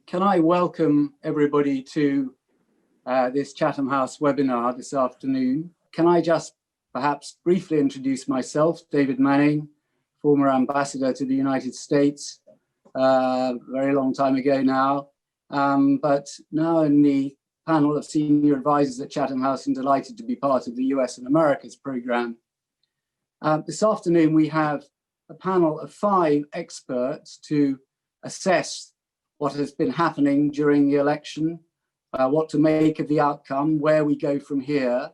Can I welcome everybody to this Chatham House webinar this afternoon? Can I just perhaps briefly introduce myself, David Manning, former ambassador to the United States, very long time ago now, but now in the panel of senior advisors at Chatham House and delighted to be part of the US and Americas program. This afternoon we have a panel of 5 experts to assess what has been happening during the election, what to make of the outcome, where we go from here,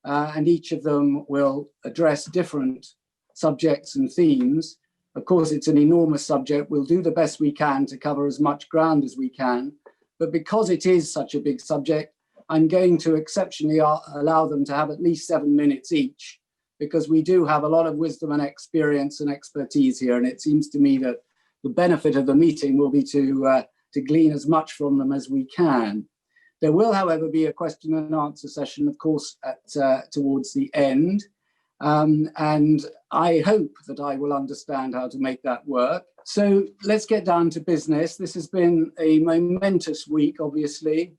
and each of them will address different subjects and themes. Of course, it's an enormous subject. We'll do the best we can to cover as much ground as we can, but because it is such a big subject, I'm going to exceptionally allow them to have at least 7 minutes each, because we do have a lot of wisdom and experience and expertise here, and it seems to me that the benefit of the meeting will be to glean as much from them as we can. There will, however, be a question and answer session, of course, towards the end. And I hope that I will understand how to make that work. So let's get down to business. This has been a momentous week, obviously,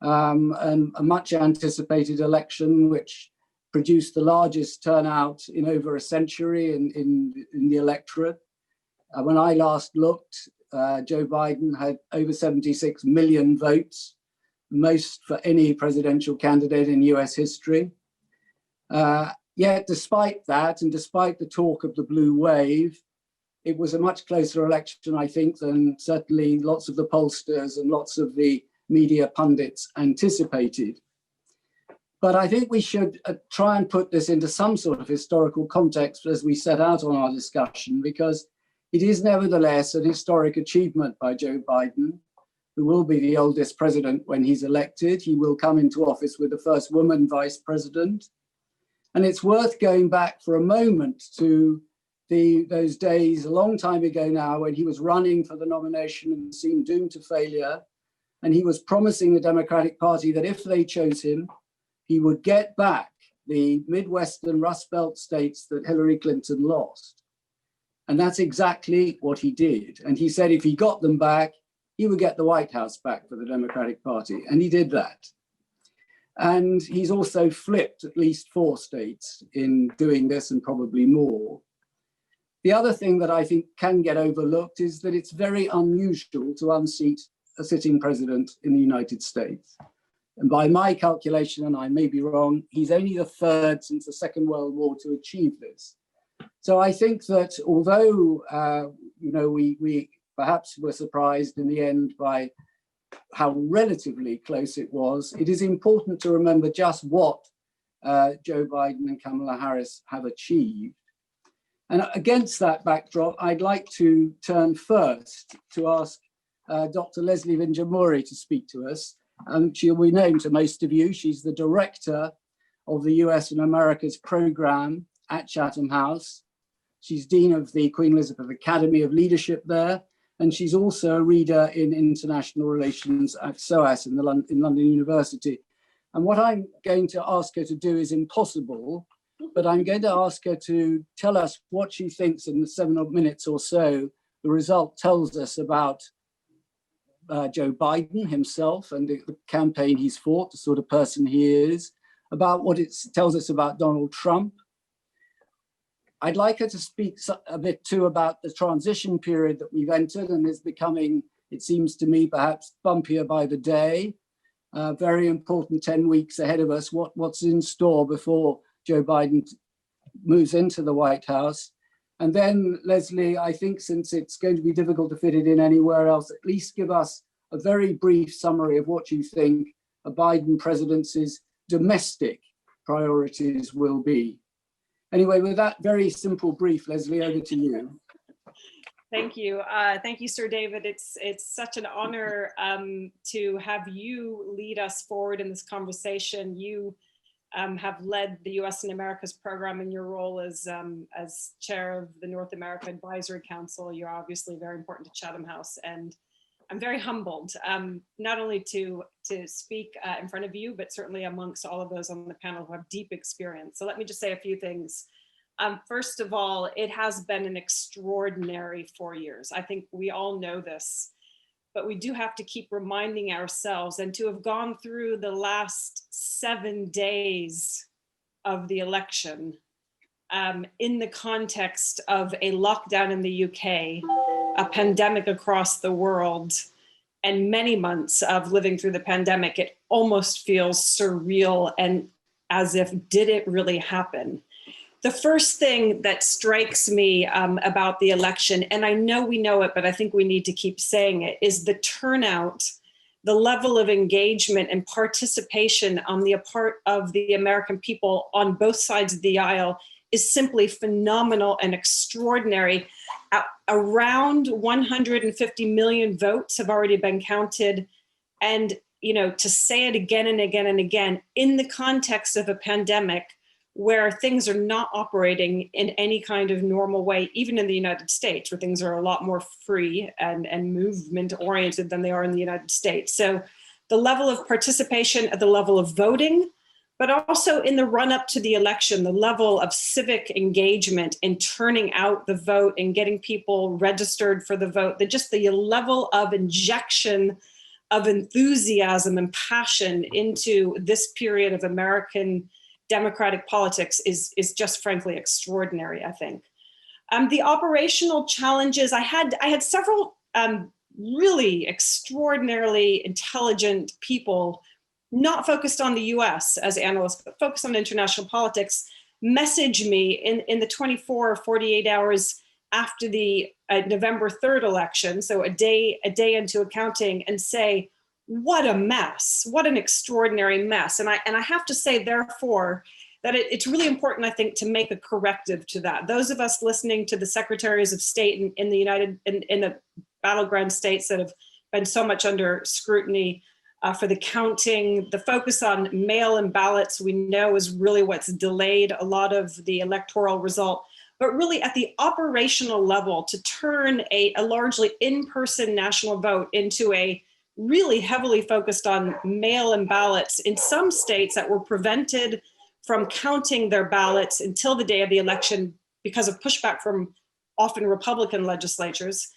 and a much anticipated election, which produced the largest turnout in over a century in the electorate. When I last looked, Joe Biden had over 76 million votes, most for any presidential candidate in US history. Yet despite that, and despite the talk of the blue wave, it was a much closer election, I think, than certainly lots of the pollsters and lots of the media pundits anticipated. But I think we should try and put this into some sort of historical context as we set out on our discussion, because it is nevertheless an historic achievement by Joe Biden, who will be the oldest president when he's elected. He will come into office with the first woman vice president. And it's worth going back for a moment to those days a long time ago now when he was running for the nomination and seemed doomed to failure. And he was promising the Democratic Party that if they chose him, he would get back the Midwestern Rust Belt states that Hillary Clinton lost. And that's exactly what he did. And he said if he got them back, he would get the White House back for the Democratic Party. And he did that. And he's also flipped at least 4 states in doing this, and probably more. The other thing that I think can get overlooked is that it's very unusual to unseat a sitting president in the United States. And by my calculation, and I may be wrong, he's only the 3rd since the Second World War to achieve this. So I think that although we perhaps were surprised in the end by how relatively close it was, it is important to remember just what Joe Biden and Kamala Harris have achieved. And against that backdrop, I'd like to turn first to ask Dr. Leslie Vinjamuri to speak to us. She'll be known to most of you. She's the director of the US and Americas program at Chatham House. She's Dean of the Queen Elizabeth Academy of Leadership there, and she's also a reader in international relations at SOAS in London University. And what I'm going to ask her to do is impossible, but I'm going to ask her to tell us what she thinks in the 7 minutes or so the result tells us about Joe Biden himself and the campaign he's fought, the sort of person he is, about what it tells us about Donald Trump. I'd like her to speak a bit too about the transition period that we've entered and is becoming, it seems to me, perhaps bumpier by the day. Very important 10 weeks ahead of us, what's in store before Joe Biden moves into the White House. And then, Leslie, I think since it's going to be difficult to fit it in anywhere else, at least give us a very brief summary of what you think a Biden presidency's domestic priorities will be. Anyway, with that very simple brief, Leslie, over to you. Thank you. Thank you, Sir David. It's such an honor to have you lead us forward in this conversation. You have led the US and Americas program in your role as chair of the North America Advisory Council. You're obviously very important to Chatham House, and I'm very humbled, not only to speak in front of you, but certainly amongst all of those on the panel who have deep experience. So let me just say a few things. First of all, it has been an extraordinary 4 years. I think we all know this, but we do have to keep reminding ourselves, and to have gone through the last 7 days of the election in the context of a lockdown in the UK, a pandemic across the world, and many months of living through the pandemic, it almost feels surreal and as if, did it really happen? The first thing that strikes me about the election, and I know we know it, but I think we need to keep saying it, is the turnout, the level of engagement and participation on the part of the American people on both sides of the aisle is simply phenomenal and extraordinary. Around 150 million votes have already been counted. And, you know, to say it again and again and again, in the context of a pandemic where things are not operating in any kind of normal way, even in the United States, where things are a lot more free and movement oriented than they are in the United States. So the level of participation at the level of voting, but also in the run up to the election, the level of civic engagement in turning out the vote and getting people registered for the vote, just the level of injection of enthusiasm and passion into this period of American democratic politics is just frankly extraordinary, I think. The operational challenges, I had several really extraordinarily intelligent people, not focused on the US as analysts, but focused on international politics, message me in the 24 or 48 hours after the November 3rd election, so a day into accounting, and say, what a mess, what an extraordinary mess. And I have to say, therefore, that it's really important, I think, to make a corrective to that. Those of us listening to the secretaries of state in the battleground states that have been so much under scrutiny for the counting, the focus on mail-in ballots, we know is really what's delayed a lot of the electoral result. But really at the operational level, to turn a largely in-person national vote into a really heavily focused on mail-in ballots in some states that were prevented from counting their ballots until the day of the election because of pushback from often Republican legislatures,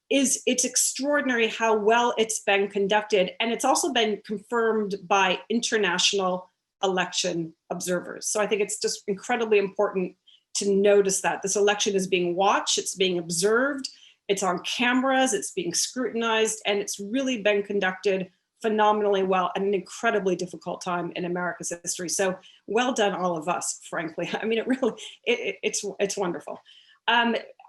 it's extraordinary how well it's been conducted. And it's also been confirmed by international election observers. So I think it's just incredibly important to notice that this election is being watched, it's being observed, it's on cameras, it's being scrutinized, and it's really been conducted phenomenally well at an incredibly difficult time in America's history. So well done, all of us, frankly. I mean, it's wonderful.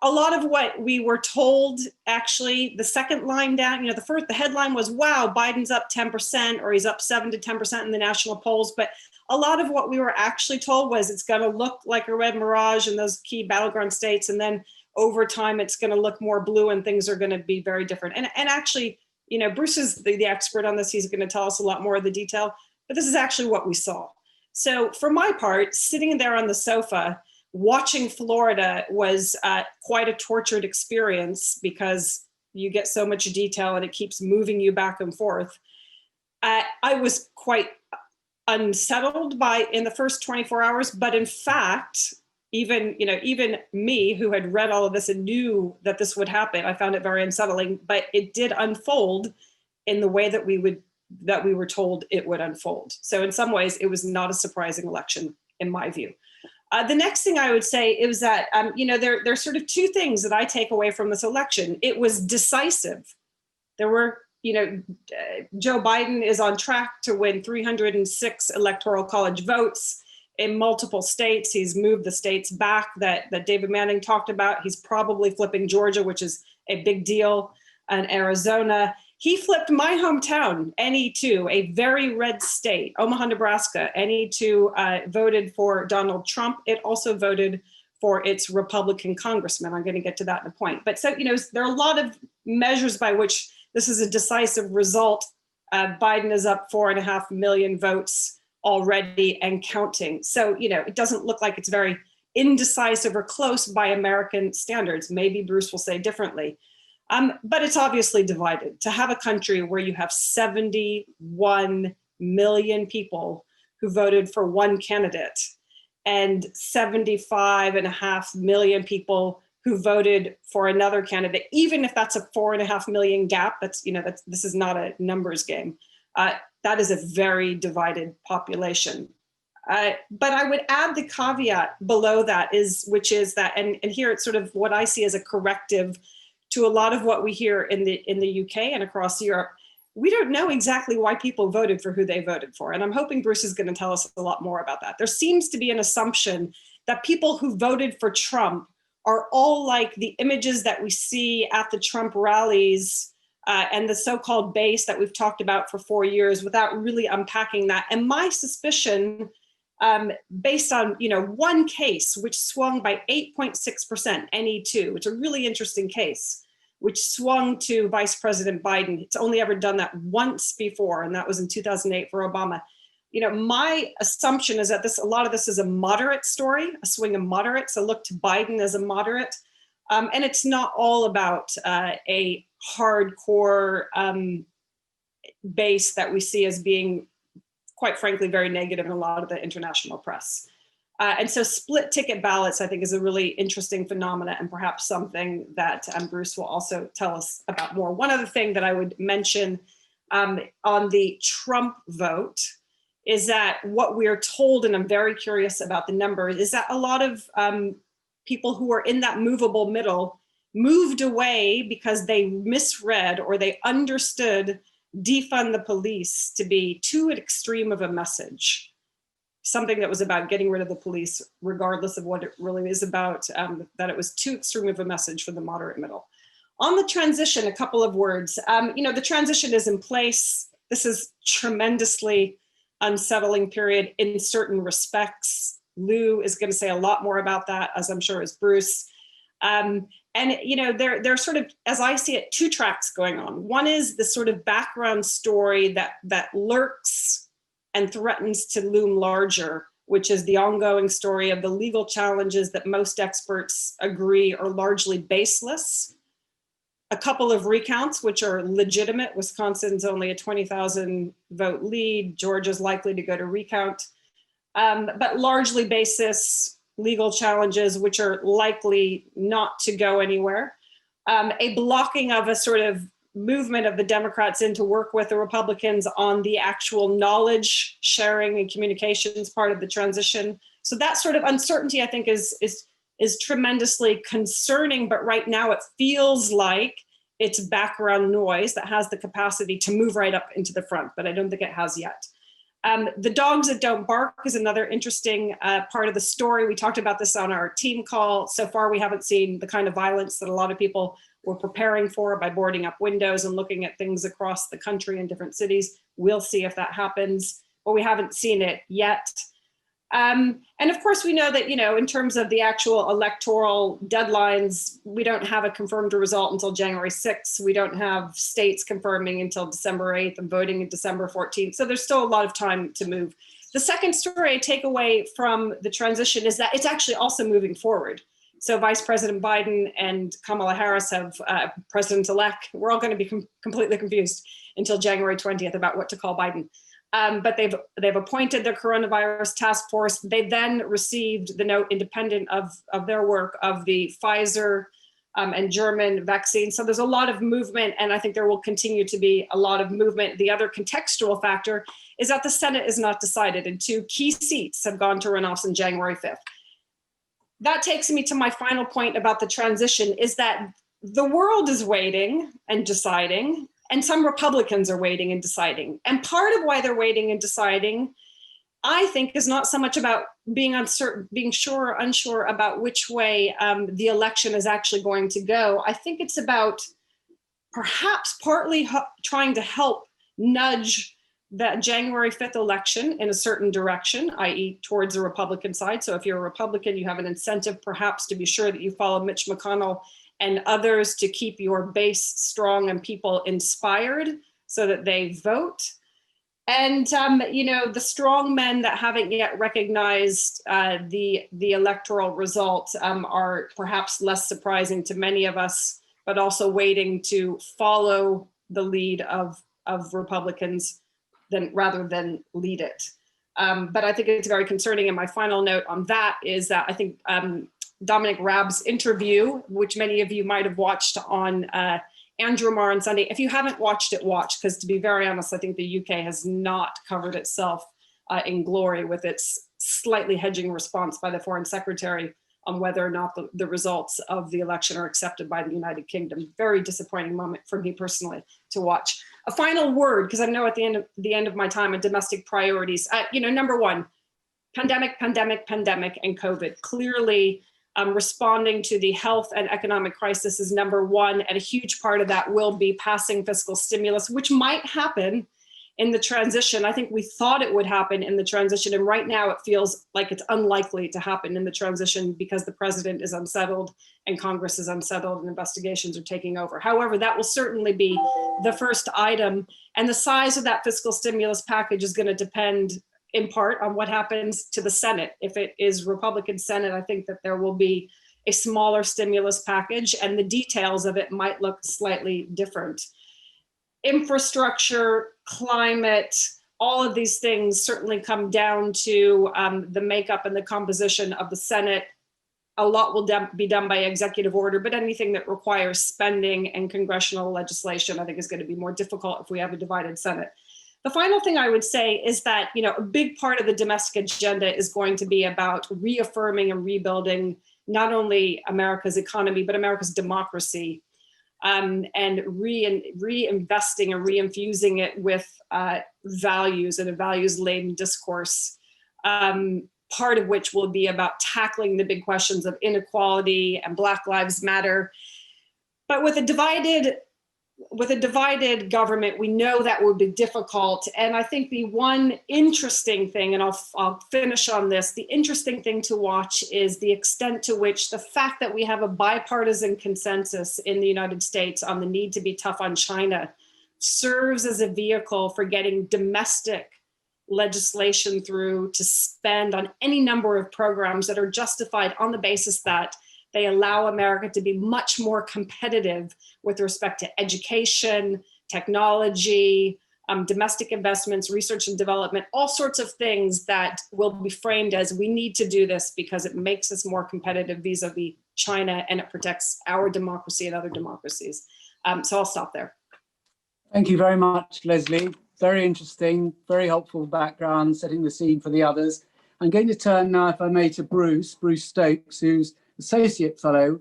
A lot of what we were told, actually, the second line down, the headline was, wow, Biden's up 10%, or he's up 7 to 10% in the national polls. But a lot of what we were actually told was it's going to look like a red mirage in those key battleground states. And then over time, it's going to look more blue and things are going to be very different. And actually, Bruce is the expert on this. He's going to tell us a lot more of the detail, but this is actually what we saw. So for my part, sitting there on the sofa, watching Florida was quite a tortured experience because you get so much detail and it keeps moving you back and forth. I was quite unsettled in the first 24 hours, but in fact, even me, who had read all of this and knew that this would happen, I found it very unsettling, but it did unfold in the way that we were told it would unfold. So in some ways, it was not a surprising election, in my view. The next thing I would say is that, there are sort of two things that I take away from this election. It was decisive. There were, Joe Biden is on track to win 306 electoral college votes in multiple states. He's moved the states back that David Manning talked about. He's probably flipping Georgia, which is a big deal, and Arizona. He flipped my hometown, NE2, a very red state, Omaha, Nebraska. NE2 voted for Donald Trump. It also voted for its Republican congressman. I'm going to get to that in a point. But so, there are a lot of measures by which this is a decisive result. Biden is up 4.5 million votes already and counting. So, it doesn't look like it's very indecisive or close by American standards. Maybe Bruce will say differently. But it's obviously divided. To have a country where you have 71 million people who voted for one candidate and 75.5 million people who voted for another candidate, even if that's a 4.5 million gap. This is not a numbers game. That is a very divided population. But I would add the caveat below that which is that, and here it's sort of what I see as a corrective to a lot of what we hear in the UK and across Europe. We don't know exactly why people voted for who they voted for. And I'm hoping Bruce is going to tell us a lot more about that. There seems to be an assumption that people who voted for Trump are all like the images that we see at the Trump rallies and the so-called base that we've talked about for 4 years without really unpacking that. And my suspicion, based on one case which swung by 8.6%, NE2, it's a really interesting case, which swung to Vice President Biden. It's only ever done that once before, and that was in 2008 for Obama. My assumption is that a lot of this is a moderate story, a swing of moderates, a look to Biden as a moderate. And it's not all about a hardcore base that we see as being, quite frankly, very negative in a lot of the international press. And so split ticket ballots, I think, is a really interesting phenomena and perhaps something that Bruce will also tell us about more. One other thing that I would mention on the Trump vote is that what we're told, and I'm very curious about the numbers, is that a lot of people who are in that movable middle moved away because they misread or they understood defund the police to be too extreme of a message, something that was about getting rid of the police, regardless of what it really is about, that it was too extreme of a message for the moderate middle. On the transition, a couple of words. The transition is in place. This is tremendously unsettling period in certain respects. Lou is going to say a lot more about that, as I'm sure is Bruce. There's sort of, as I see it, two tracks going on. One is the sort of background story that lurks and threatens to loom larger, which is the ongoing story of the legal challenges that most experts agree are largely baseless. A couple of recounts, which are legitimate. Wisconsin's only a 20,000 vote lead. Georgia's likely to go to recount, but largely baseless legal challenges, which are likely not to go anywhere. A blocking of a sort of movement of the Democrats in to work with the Republicans on the actual knowledge sharing and communications part of the transition. So that sort of uncertainty, I think, is tremendously concerning, but right now it feels like it's background noise that has the capacity to move right up into the front, but I don't think it has yet. The dogs that don't bark is another interesting part of the story. We talked about this on our team call. So far, we haven't seen the kind of violence that a lot of people were preparing for by boarding up windows and looking at things across the country in different cities. We'll see if that happens, but we haven't seen it yet. And of course, we know that, in terms of the actual electoral deadlines, we don't have a confirmed result until January 6th. We don't have states confirming until December 8th and voting in December 14th. So there's still a lot of time to move. The second story I take away from the transition is that it's actually also moving forward. So Vice President Biden and Kamala Harris have President-elect. We're all going to be completely confused until January 20th about what to call Biden. But they've appointed their coronavirus task force. They then received the note, independent of their work, of the Pfizer and German vaccine. So there's a lot of movement, and I think there will continue to be a lot of movement. The other contextual factor is that the Senate is not decided, and 2 key seats have gone to runoffs on January 5th. That takes me to my final point about the transition, is that the world is waiting and deciding, and some Republicans are waiting and deciding. And part of why they're waiting and deciding, I think, is not so much about being uncertain, being sure or unsure about which way the election is actually going to go. I think it's about perhaps partly trying to help nudge that January 5th election in a certain direction, i.e. towards the Republican side. So if you're a Republican, you have an incentive perhaps to be sure that you follow Mitch McConnell and others to keep your base strong and people inspired so that they vote. And, the strong men that haven't yet recognized the electoral result are perhaps less surprising to many of us, but also waiting to follow the lead of Republicans rather than lead it. But I think it's very concerning. And my final note on that is that I think Dominic Raab's interview, which many of you might have watched on Andrew Marr on Sunday. If you haven't watched it, watch, because to be very honest, I think the UK has not covered itself in glory with its slightly hedging response by the Foreign Secretary on whether or not the results of the election are accepted by the United Kingdom. Very disappointing moment for me personally to watch. A final word, because I know at the end of my time on domestic priorities, number one, pandemic, and COVID. Clearly, responding to the health and economic crisis is number one, and a huge part of that will be passing fiscal stimulus, which might happen in the transition. I think we thought it would happen in the transition, and right now it feels like it's unlikely to happen in the transition because the president is unsettled and Congress is unsettled and investigations are taking over. However, that will certainly be the first item, and the size of that fiscal stimulus package is going to depend in part on what happens to the Senate. If it is Republican Senate, I think that there will be a smaller stimulus package and the details of it might look slightly different. Infrastructure, climate, all of these things certainly come down to the makeup and the composition of the Senate. A lot will be done by executive order, but anything that requires spending and congressional legislation, I think is going to be more difficult if we have a divided Senate. The final thing I would say is that, a big part of the domestic agenda is going to be about reaffirming and rebuilding not only America's economy, but America's democracy, and reinvesting and reinfusing it with values and a values-laden discourse, part of which will be about tackling the big questions of inequality and Black Lives Matter. But with a divided government, we know that will be difficult. And I think the one interesting thing, and I'll finish on this, the interesting thing to watch is the extent to which the fact that we have a bipartisan consensus in the United States on the need to be tough on China serves as a vehicle for getting domestic legislation through to spend on any number of programs that are justified on the basis that they allow America to be much more competitive with respect to education, technology, domestic investments, research and development, all sorts of things that will be framed as we need to do this because it makes us more competitive vis-a-vis China and it protects our democracy and other democracies. So I'll stop there. Thank you very much, Leslie. Very interesting, very helpful background, setting the scene for the others. I'm going to turn now, if I may, to Bruce Stokes, who's Associate Fellow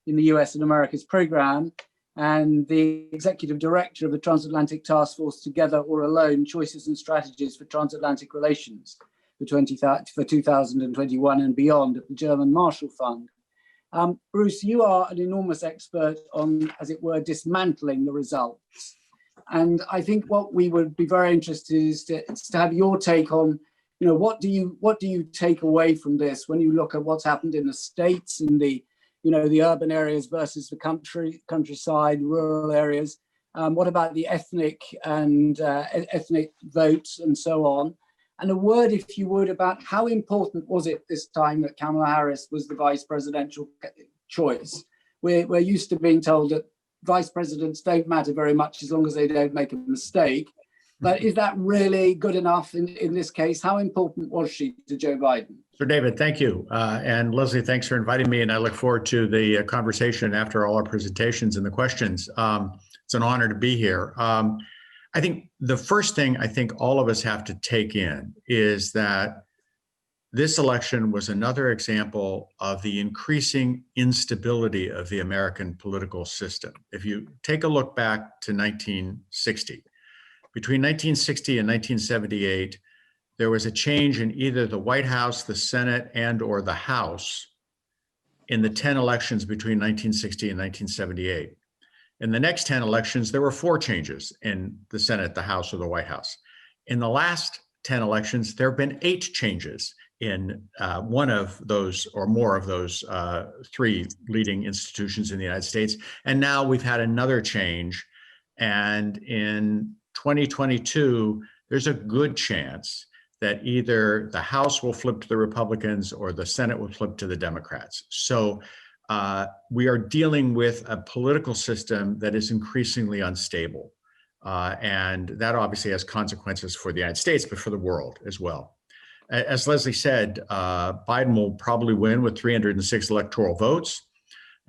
in the US and Americas Program and the Executive Director of the Transatlantic Task Force Together or Alone, Choices and Strategies for Transatlantic Relations for 2021 and beyond at the German Marshall Fund. Bruce, you are an enormous expert on, as it were, dismantling the results. And I think what we would be very interested in is to have your take on, what do you take away from this when you look at what's happened in the States, in the, the urban areas versus the countryside, rural areas? What about the ethnic votes and so on? And a word, if you would, about how important was it this time that Kamala Harris was the vice presidential choice? We're used to being told that vice presidents don't matter very much as long as they don't make a mistake. But is that really good enough in this case? How important was she to Joe Biden? So David, thank you. And Leslie, thanks for inviting me. And I look forward to the conversation after all our presentations and the questions. It's an honor to be here. I think the first thing I think all of us have to take in is that this election was another example of the increasing instability of the American political system. If you take a look back to 1960, between 1960 and 1978, there was a change in either the White House, the Senate, and or the House in the 10 elections between 1960 and 1978. In the next 10 elections, there were 4 changes in the Senate, the House, or the White House. In the last 10 elections, there have been 8 changes in one of those or more of those 3 leading institutions in the United States. And now we've had another change. And in 2022, there's a good chance that either the House will flip to the Republicans or the Senate will flip to the Democrats. So we are dealing with a political system that is increasingly unstable. And that obviously has consequences for the United States, but for the world as well. As Leslie said, Biden will probably win with 306 electoral votes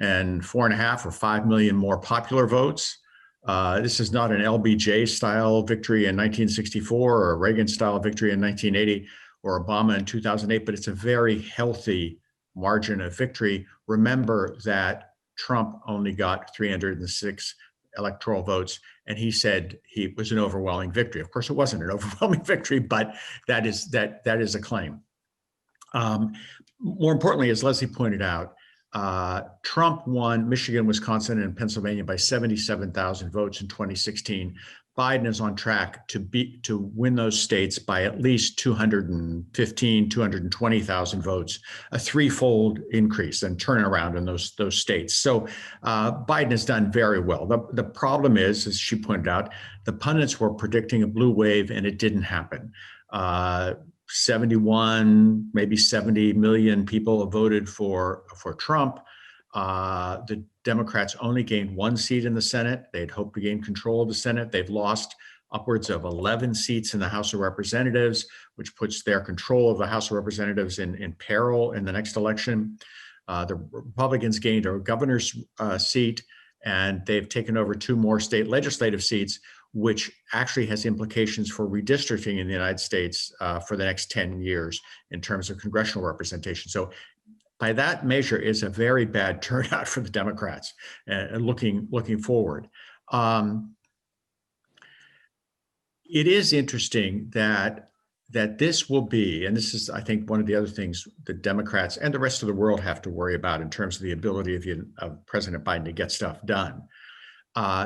and 4.5 or 5 million more popular votes. This is not an LBJ style victory in 1964 or a Reagan style victory in 1980 or Obama in 2008, but it's a very healthy margin of victory. Remember that Trump only got 306 electoral votes, and he said it was an overwhelming victory. Of course, it wasn't an overwhelming victory, but that is a claim. More importantly, as Leslie pointed out, Trump won Michigan, Wisconsin, and Pennsylvania by 77,000 votes in 2016. Biden is on track to win those states by at least 215, 220,000 votes, a threefold increase and turnaround in those states. So Biden has done very well. The problem is, as she pointed out, the pundits were predicting a blue wave and it didn't happen. 71, maybe 70 million people have voted for Trump. The Democrats only gained 1 seat in the Senate. They'd hoped to gain control of the Senate. They've lost upwards of 11 seats in the House of Representatives, which puts their control of the House of Representatives in peril in the next election. The Republicans gained a governor's seat, and they've taken over 2 more state legislative seats, which actually has implications for redistricting in the United States for the next 10 years in terms of congressional representation. So by that measure, is a very bad turnout for the Democrats looking forward. It is interesting that this will be, and this is, I think, one of the other things the Democrats and the rest of the world have to worry about in terms of the ability of President Biden to get stuff done.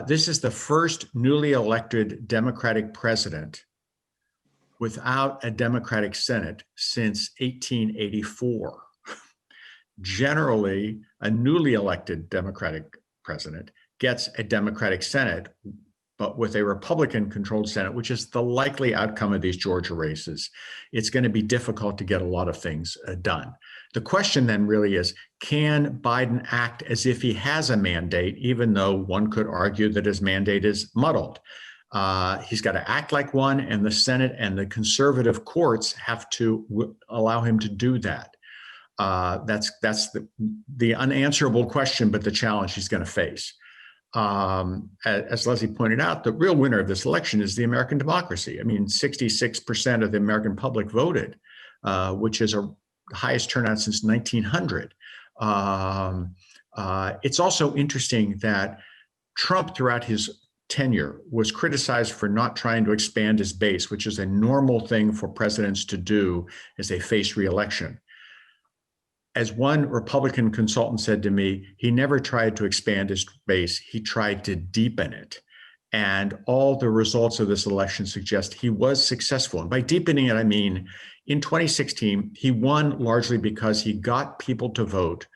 This is the first newly elected Democratic president without a Democratic Senate since 1884. Generally, a newly elected Democratic president gets a Democratic Senate, but with a Republican-controlled Senate, which is the likely outcome of these Georgia races, it's going to be difficult to get a lot of things done. The question then really is, can Biden act as if he has a mandate, even though one could argue that his mandate is muddled? He's got to act like one, and the Senate and the conservative courts have to allow him to do that. That's the unanswerable question, but the challenge he's going to face. As Leslie pointed out, the real winner of this election is the American democracy. I mean, 66% of the American public voted, which is a highest turnout since 1900. It's also interesting that Trump, throughout his tenure, was criticized for not trying to expand his base, which is a normal thing for presidents to do as they face re-election. As one Republican consultant said to me, he never tried to expand his base, he tried to deepen it. And all the results of this election suggest he was successful. And by deepening it, I mean, in 2016, he won largely because he got people to vote,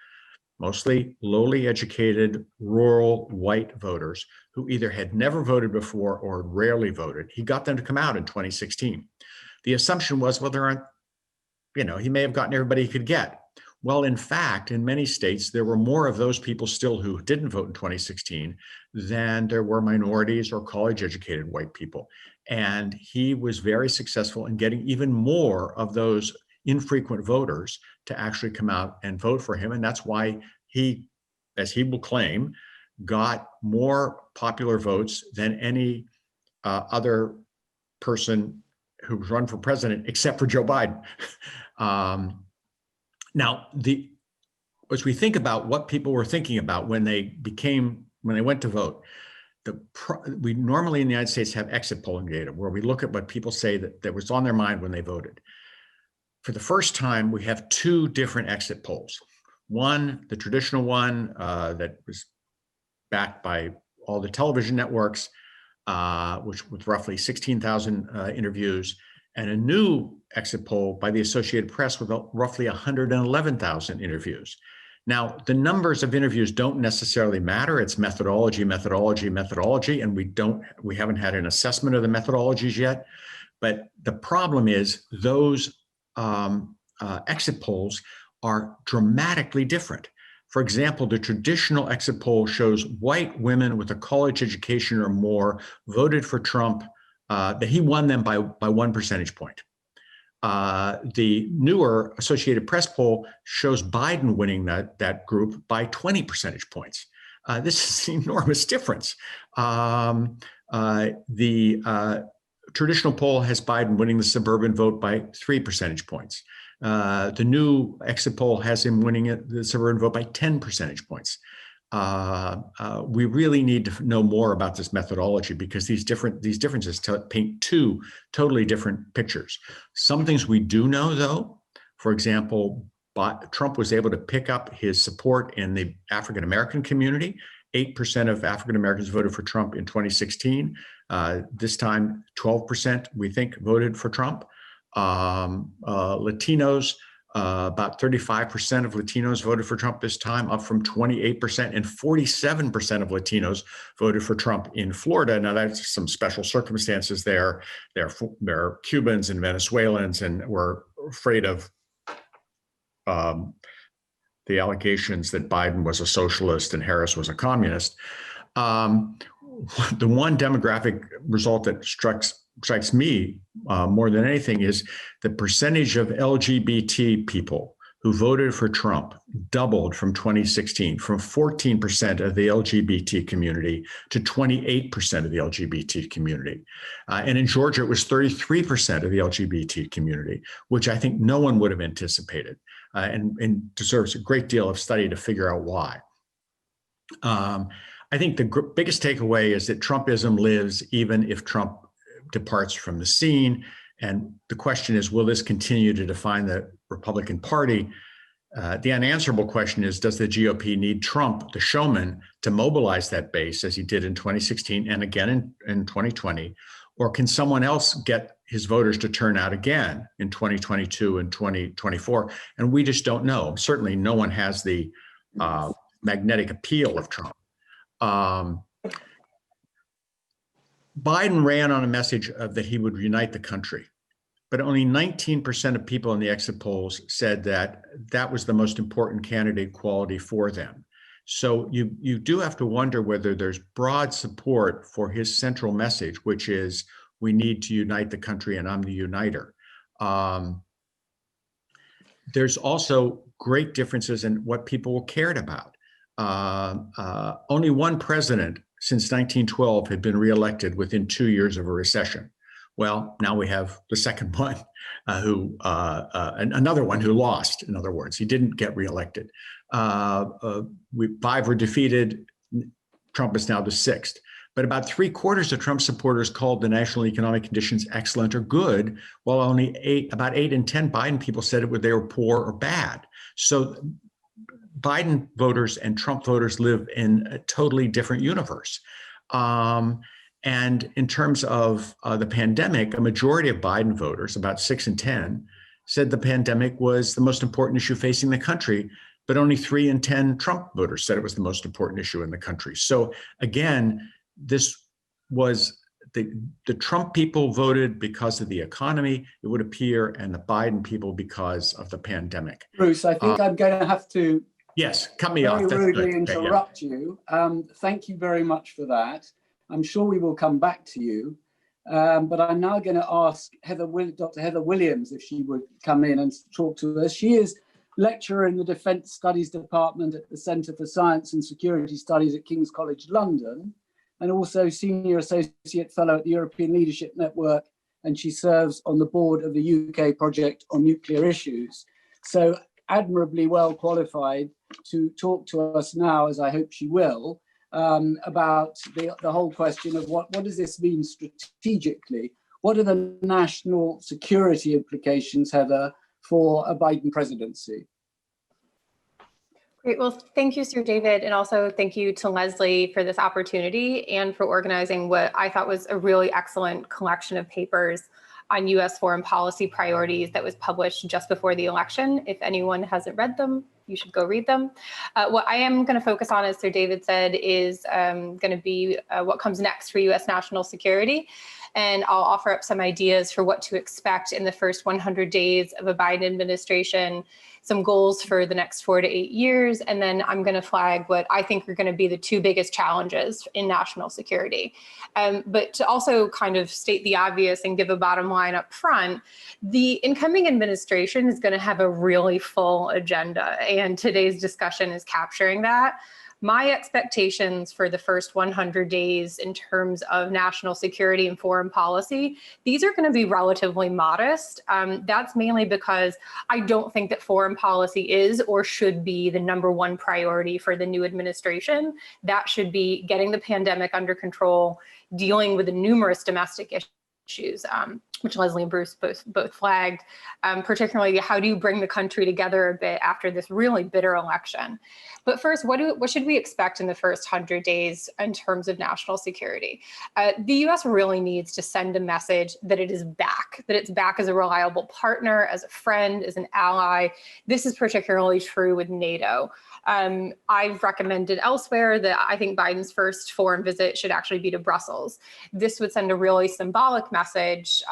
mostly lowly educated, rural, white voters who either had never voted before or rarely voted. He got them to come out in 2016. The assumption was, well, there aren't, he may have gotten everybody he could get. Well, in fact, in many states, there were more of those people still who didn't vote in 2016 than there were minorities or college-educated white people. And he was very successful in getting even more of those infrequent voters to actually come out and vote for him. And that's why he, as he will claim, got more popular votes than any other person who's run for president, except for Joe Biden. Now, as we think about what people were thinking about when they went to vote, we normally in the United States have exit polling data where we look at what people say that was on their mind when they voted. For the first time, we have 2 different exit polls. One, the traditional one that was backed by all the television networks, which with roughly 16,000 interviews, and a new exit poll by the Associated Press with roughly 111,000 interviews. Now, the numbers of interviews don't necessarily matter. It's methodology, and we haven't had an assessment of the methodologies yet. But the problem is those exit polls are dramatically different. For example, the traditional exit poll shows white women with a college education or more voted for Trump, that he won them by 1 percentage point. The newer Associated Press poll shows Biden winning that group by 20 percentage points. This is an enormous difference. The traditional poll has Biden winning the suburban vote by 3 percentage points. The new exit poll has him winning the suburban vote by 10 percentage points. We really need to know more about this methodology because these differences paint two totally different pictures. Some things we do know, though, for example, Trump was able to pick up his support in the African-American community. 8% of African-Americans voted for Trump in 2016. This time, 12%, we think, voted for Trump. Latinos, about 35% of Latinos voted for Trump this time, up from 28%, and 47% of Latinos voted for Trump in Florida. Now, that's some special circumstances there. There are Cubans and Venezuelans, and we're afraid of the allegations that Biden was a socialist and Harris was a communist. The one demographic result that strikes me more than anything is the percentage of LGBT people who voted for Trump doubled from 2016, from 14% of the LGBT community to 28% of the LGBT community. And in Georgia, it was 33% of the LGBT community, which I think no one would have anticipated and deserves a great deal of study to figure out why. I think the biggest takeaway is that Trumpism lives even if Trump departs from the scene. And the question is, will this continue to define the Republican Party? The unanswerable question is, does the GOP need Trump, the showman, to mobilize that base as he did in 2016 and again in 2020? Or can someone else get his voters to turn out again in 2022 and 2024? And we just don't know. Certainly no one has the magnetic appeal of Trump. Biden ran on a message that he would unite the country, but only 19% of people in the exit polls said that that was the most important candidate quality for them. So you do have to wonder whether there's broad support for his central message, which is we need to unite the country and I'm the uniter. There's also great differences in what people cared about. Only one president since 1912 had been reelected within 2 years of a recession. Well, now we have the second one, another one who lost. In other words, he didn't get reelected. 5 were defeated. Trump is now the 6th. But about 3/4 of Trump supporters called the national economic conditions excellent or good, while only about 8 in 10 Biden people said they were poor or bad. So Biden voters and Trump voters live in a totally different universe. And in terms of the pandemic, a majority of Biden voters, about 6 in 10, said the pandemic was the most important issue facing the country, but only 3 in 10 Trump voters said it was the most important issue in the country. So again, this was the Trump people voted because of the economy, it would appear, and the Biden people because of the pandemic. Bruce, I think I'm going to have to yes, cut me off. very rudely interrupt you. Thank you very much for that. I'm sure we will come back to you, but I'm now going to ask Dr. Heather Williams if she would come in and talk to us. She is lecturer in the Defence Studies Department at the Centre for Science and Security Studies at King's College London, and also Senior Associate Fellow at the European Leadership Network, and she serves on the board of the UK Project on Nuclear Issues. So admirably well qualified to talk to us now, as I hope she will, about the whole question of what does this mean strategically? What are the national security implications, Heather, for a Biden presidency? Great. Well, thank you, Sir David. And also thank you to Leslie for this opportunity and for organizing what I thought was a really excellent collection of papers on U.S. foreign policy priorities that was published just before the election. If anyone hasn't read them, you should go read them. What I am going to focus on, as Sir David said, is going to be what comes next for U.S. national security. and I'll offer up some ideas for what to expect in the first 100 days of a Biden administration, some goals for the next 4 to 8 years, and then I'm going to flag what I think are going to be the 2 biggest challenges in national security. But to also kind of state the obvious and give a bottom line up front, the incoming administration is going to have a really full agenda, and today's discussion is capturing that. My expectations for the first 100 days in terms of national security and foreign policy, these are going to be relatively modest. That's mainly because I don't think that foreign policy is or should be the #1 priority for the new administration. That should be getting the pandemic under control, dealing with the numerous domestic issues, which Leslie and Bruce both flagged, particularly how do you bring the country together a bit after this really bitter election. But first, what should we expect in the first 100 days in terms of national security? The US really needs to send a message that it is back, that it's back as a reliable partner, as a friend, as an ally. This is particularly true with NATO. I've recommended elsewhere that I think Biden's first foreign visit should actually be to Brussels. This would send a really symbolic message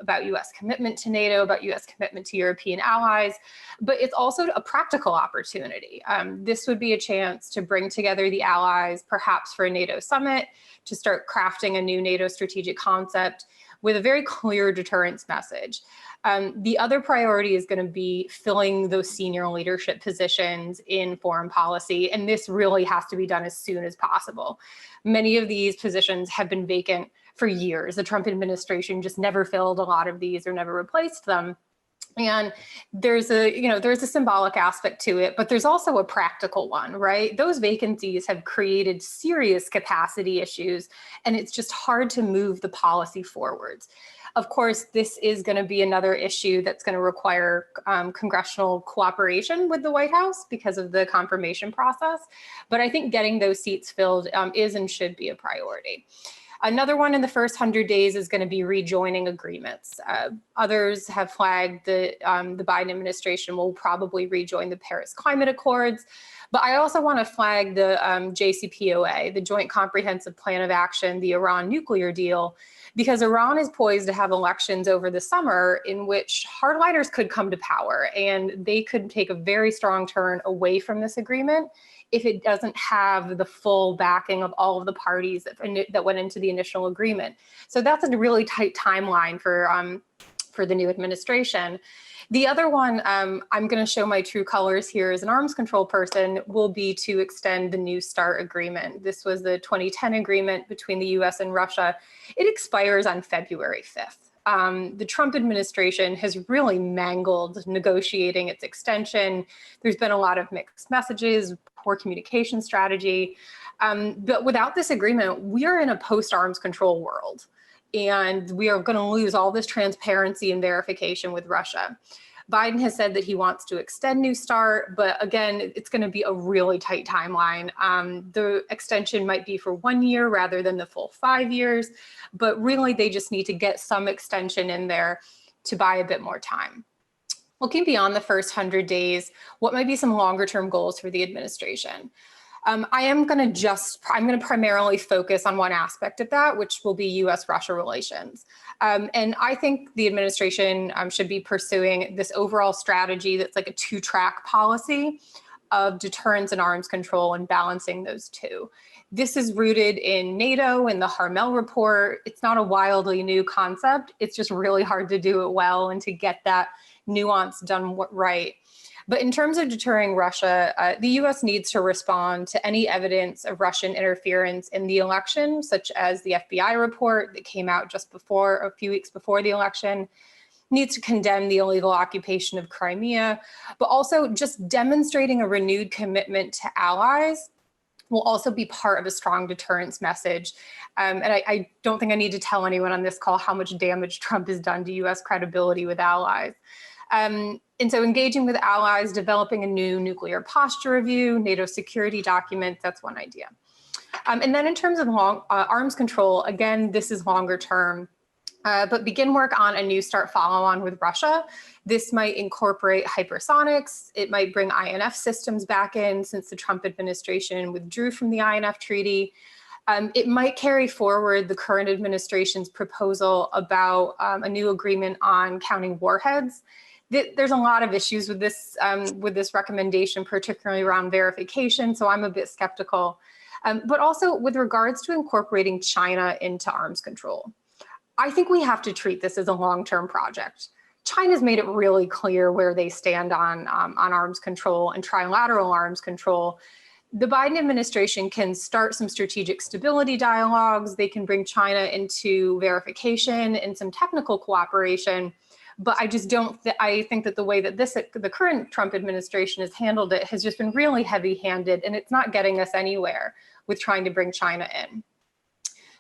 about US commitment to NATO, about US commitment to European allies, but it's also a practical opportunity. This would be a chance to bring together the allies, perhaps for a NATO summit, to start crafting a new NATO strategic concept with a very clear deterrence message. The other priority is going to be filling those senior leadership positions in foreign policy, and this really has to be done as soon as possible. Many of these positions have been vacant for years. The Trump administration just never filled a lot of these or never replaced them. And there's a symbolic aspect to it, but there's also a practical one, right? Those vacancies have created serious capacity issues, and it's just hard to move the policy forwards. Of course, this is going to be another issue that's going to require congressional cooperation with the White House because of the confirmation process. But I think getting those seats filled is and should be a priority. Another one in the first 100 days is going to be rejoining agreements. Others have flagged that the Biden administration will probably rejoin the Paris Climate Accords. But I also want to flag the JCPOA, the Joint Comprehensive Plan of Action, the Iran nuclear deal, because Iran is poised to have elections over the summer in which hardliners could come to power, and they could take a very strong turn away from this agreement if it doesn't have the full backing of all of the parties that went into the initial agreement. So that's a really tight timeline for the new administration. The other one, I'm going to show my true colors here as an arms control person, will be to extend the New START agreement. This was the 2010 agreement between the US and Russia. It expires on February 5th. The Trump administration has really mangled negotiating its extension. There's been a lot of mixed messages, poor communication strategy. But without this agreement, we are in a post-arms control world, and we are going to lose all this transparency and verification with Russia. Biden has said that he wants to extend New START, but again, it's going to be a really tight timeline. The extension might be for 1 year rather than the full 5 years, but really they just need to get some extension in there to buy a bit more time. Looking beyond the first 100 days, what might be some longer term goals for the administration? I'm going to primarily focus on one aspect of that, which will be US-Russia relations. And I think the administration should be pursuing this overall strategy that's like a 2-track policy of deterrence and arms control and balancing those two. This is rooted in NATO and the Harmel report. It's not a wildly new concept. It's just really hard to do it well and to get that nuance done right. But in terms of deterring Russia, the US needs to respond to any evidence of Russian interference in the election, such as the FBI report that came out just before, a few weeks before the election, needs to condemn the illegal occupation of Crimea, but also just demonstrating a renewed commitment to allies will also be part of a strong deterrence message. And I don't think I need to tell anyone on this call how much damage Trump has done to US credibility with allies. And so engaging with allies, developing a new nuclear posture review, NATO security documents, that's one idea. And then in terms of arms control, again, this is longer term, but begin work on a New START follow-on with Russia. This might incorporate hypersonics. It might bring INF systems back in since the Trump administration withdrew from the INF treaty. It might carry forward the current administration's proposal about a new agreement on counting warheads. There's a lot of issues with this recommendation, particularly around verification, so I'm a bit skeptical. But also with regards to incorporating China into arms control. I think we have to treat this as a long-term project. China's made it really clear where they stand on arms control and trilateral arms control. The Biden administration can start some strategic stability dialogues. They can bring China into verification and some technical cooperation. But I just don't, I think that the way that the current Trump administration has handled it has just been really heavy-handed, and it's not getting us anywhere with trying to bring China in.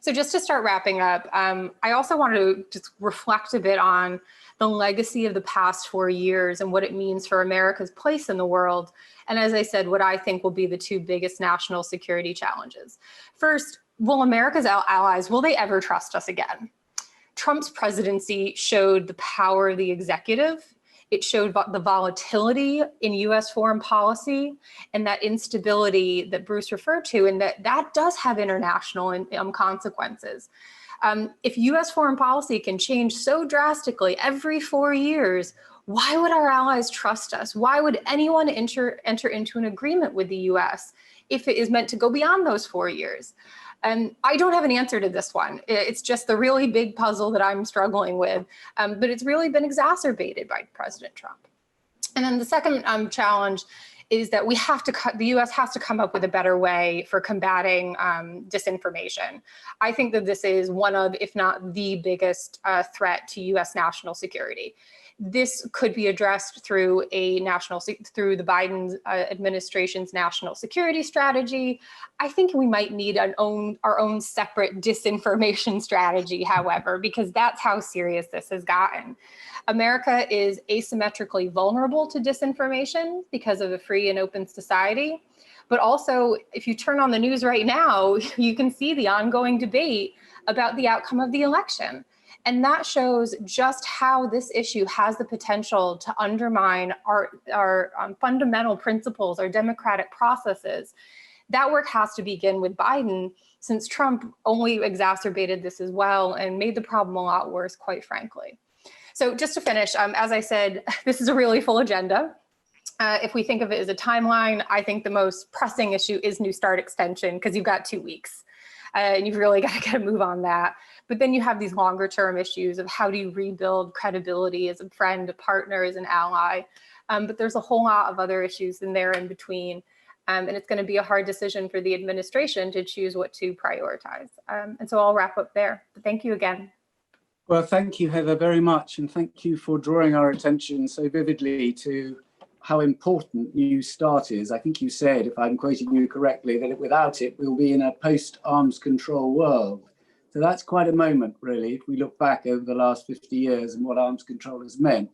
So just to start wrapping up, I also wanted to just reflect a bit on the legacy of the past 4 years and what it means for America's place in the world. And as I said, what I think will be the two biggest national security challenges. First, will America's allies, will they ever trust us again? Trump's presidency showed the power of the executive. It showed the volatility in US foreign policy and that instability that Bruce referred to, and that does have international consequences. If US foreign policy can change so drastically every 4 years, why would our allies trust us? Why would anyone enter into an agreement with the US if it is meant to go beyond those 4 years? And I don't have an answer to this one. It's just the really big puzzle that I'm struggling with, but it's really been exacerbated by President Trump. And then the second challenge is that the US has to come up with a better way for combating disinformation. I think that this is one of, if not the biggest threat to US national security. This could be addressed through the Biden administration's national security strategy. I think we might need our own separate disinformation strategy, however, because that's how serious this has gotten. America is asymmetrically vulnerable to disinformation because of a free and open society. But also, if you turn on the news right now, you can see the ongoing debate about the outcome of the election. And that shows just how this issue has the potential to undermine our fundamental principles, our democratic processes. That work has to begin with Biden, since Trump only exacerbated this as well and made the problem a lot worse, quite frankly. So just to finish, as I said, this is a really full agenda. If we think of it as a timeline, I think the most pressing issue is New START extension, because you've got 2 weeks. And you've really got to get a move on that. But then you have these longer term issues of how do you rebuild credibility as a friend, a partner, as an ally. But there's a whole lot of other issues in there in between. And it's going to be a hard decision for the administration to choose what to prioritize. And so I'll wrap up there. But thank you again. Well, thank you, Heather, very much. And thank you for drawing our attention so vividly to how important New START is. I think you said, if I'm quoting you correctly, that without it, we'll be in a post-arms control world. So that's quite a moment, really, if we look back over the last 50 years and what arms control has meant.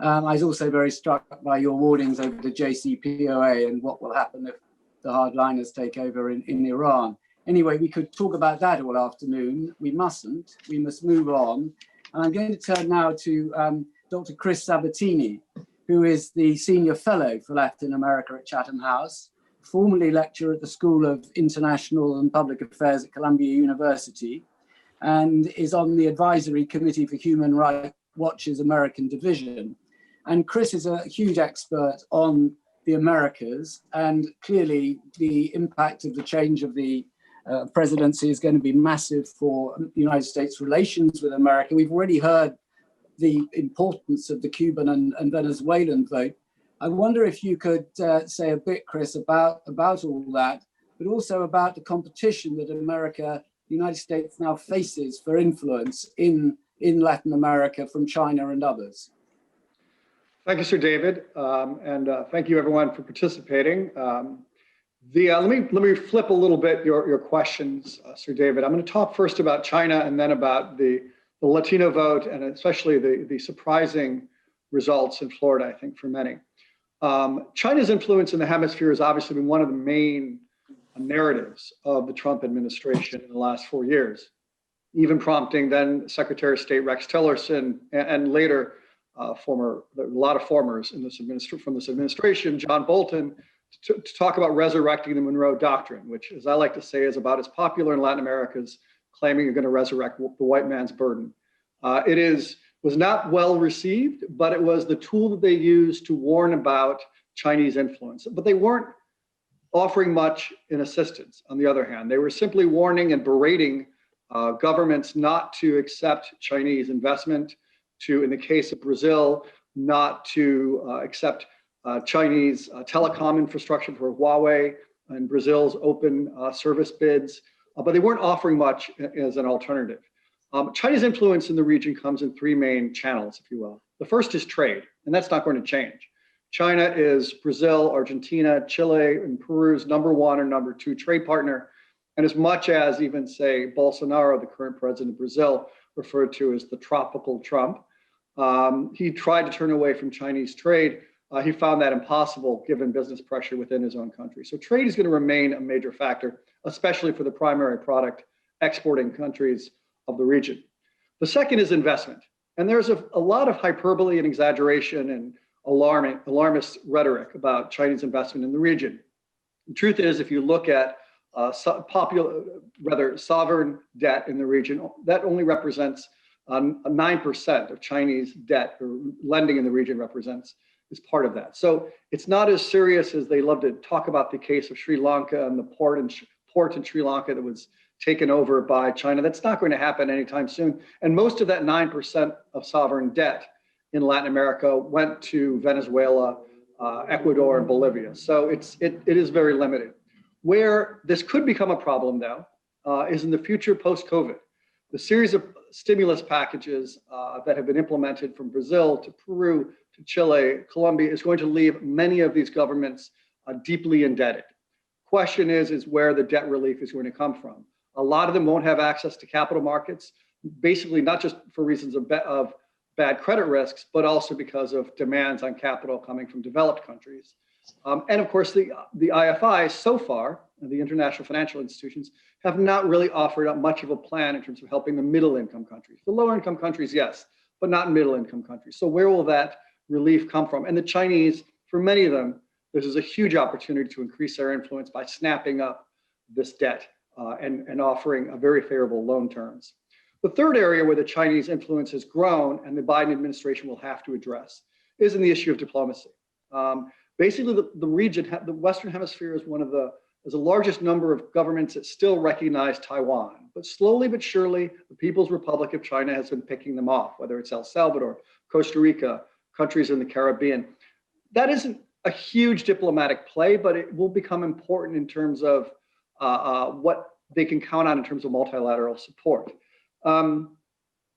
I was also very struck by your warnings over the JCPOA and what will happen if the hardliners take over in Iran. Anyway, we could talk about that all afternoon. We mustn't. We must move on. And I'm going to turn now to Dr. Chris Sabatini, who is the Senior Fellow for Latin America at Chatham House, formerly lecturer at the School of International and Public Affairs at Columbia University, and is on the Advisory Committee for Human Rights Watch's American Division. And Chris is a huge expert on the Americas, and clearly the impact of the change of the presidency is going to be massive for the United States relations with America. We've already heard the importance of the Cuban and Venezuelan vote. I wonder if you could say a bit, Chris, about all that, but also about the competition that the United States now faces for influence in Latin America from China and others. Thank you, Sir David, and thank you everyone for participating. Let me flip a little bit your questions, Sir David. I'm going to talk first about China and then about the Latino vote, and especially the surprising results in Florida, I think, for many. China's influence in the hemisphere has obviously been one of the main narratives of the Trump administration in the last 4 years, even prompting then Secretary of State Rex Tillerson and later a lot of formers from this administration, John Bolton, to talk about resurrecting the Monroe Doctrine, which, as I like to say, is about as popular in Latin America as claiming you're going to resurrect the white man's burden. Was not well received, but it was the tool that they used to warn about Chinese influence. But they weren't offering much in assistance. On the other hand, they were simply warning and berating governments not to accept Chinese investment, to, in the case of Brazil, not to accept Chinese telecom infrastructure for Huawei and Brazil's open service bids, but they weren't offering much as an alternative. China's influence in the region comes in three main channels, if you will. The first is trade, and that's not going to change. China is Brazil, Argentina, Chile, and Peru's #1 or #2 trade partner. And as much as even, say, Bolsonaro, the current president of Brazil, referred to as the tropical Trump, he tried to turn away from Chinese trade. He found that impossible given business pressure within his own country. So trade is going to remain a major factor, especially for the primary product exporting countries of the region. The second is investment. And there's a lot of hyperbole and exaggeration and alarmist rhetoric about Chinese investment in the region. The truth is, if you look at sovereign debt in the region, that only represents 9% of Chinese debt, or lending in the region is part of that. So it's not as serious as they love to talk about the case of Sri Lanka and the port in Sri Lanka that was taken over by China. That's not going to happen anytime soon. And most of that 9% of sovereign debt in Latin America went to Venezuela, Ecuador, and Bolivia. So it is very limited. Where this could become a problem, though, is in the future post-COVID. The series of stimulus packages that have been implemented from Brazil to Peru to Chile, Colombia, is going to leave many of these governments deeply indebted. Question is where the debt relief is going to come from. A lot of them won't have access to capital markets, basically not just for reasons of bad credit risks, but also because of demands on capital coming from developed countries. And of course, the IFI so far, the international financial institutions, have not really offered up much of a plan in terms of helping the middle income countries. The lower income countries, yes, but not middle income countries. So where will that relief come from? And the Chinese, for many of them, this is a huge opportunity to increase their influence by snapping up this debt and offering a very favorable loan terms. The third area where the Chinese influence has grown and the Biden administration will have to address is in the issue of diplomacy. Basically, the region, the Western Hemisphere, is the largest number of governments that still recognize Taiwan. But slowly but surely, the People's Republic of China has been picking them off, whether it's El Salvador, Costa Rica, countries in the Caribbean. That isn't a huge diplomatic play, but it will become important in terms of what they can count on in terms of multilateral support.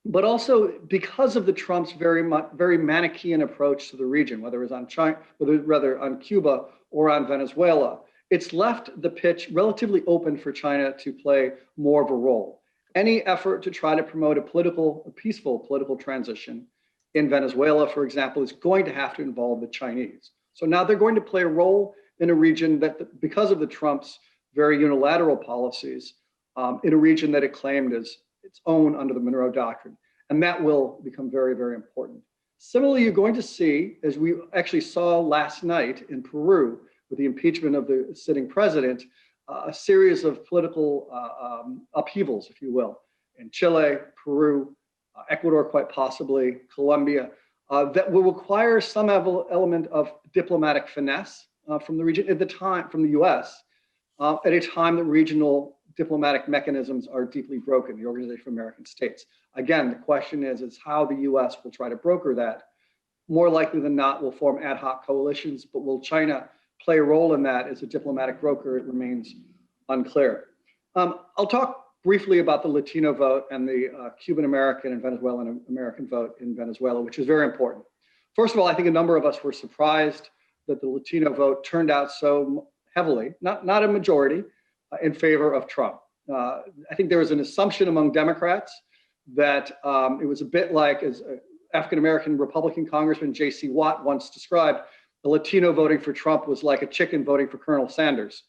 But also because of the Trump's very Manichaean approach to the region, whether it's on China, whether on Cuba or on Venezuela, it's left the pitch relatively open for China to play more of a role. Any effort to try to promote a peaceful political transition in Venezuela, for example, is going to have to involve the Chinese. So now they're going to play a role in a region that, because of the Trump's very unilateral policies, in a region that it claimed as its own under the Monroe Doctrine. And that will become very, very important. Similarly, you're going to see, as we actually saw last night in Peru with the impeachment of the sitting president, a series of political upheavals, if you will, in Chile, Peru, Ecuador, quite possibly, Colombia, that will require some element of diplomatic finesse from the region at the time, from the US, at a time that regional diplomatic mechanisms are deeply broken, the Organization of American States. Again, the question is how the US will try to broker that. More likely than not, will form ad hoc coalitions, but will China play a role in that as a diplomatic broker? It remains unclear. I'll talk briefly about the Latino vote and the Cuban American and Venezuelan American vote in Venezuela, which is very important. First of all, I think a number of us were surprised that the Latino vote turned out so heavily, not a majority, in favor of Trump. I think there was an assumption among Democrats that it was a bit like, as African-American Republican Congressman J.C. Watt once described, the Latino voting for Trump was like a chicken voting for Colonel Sanders.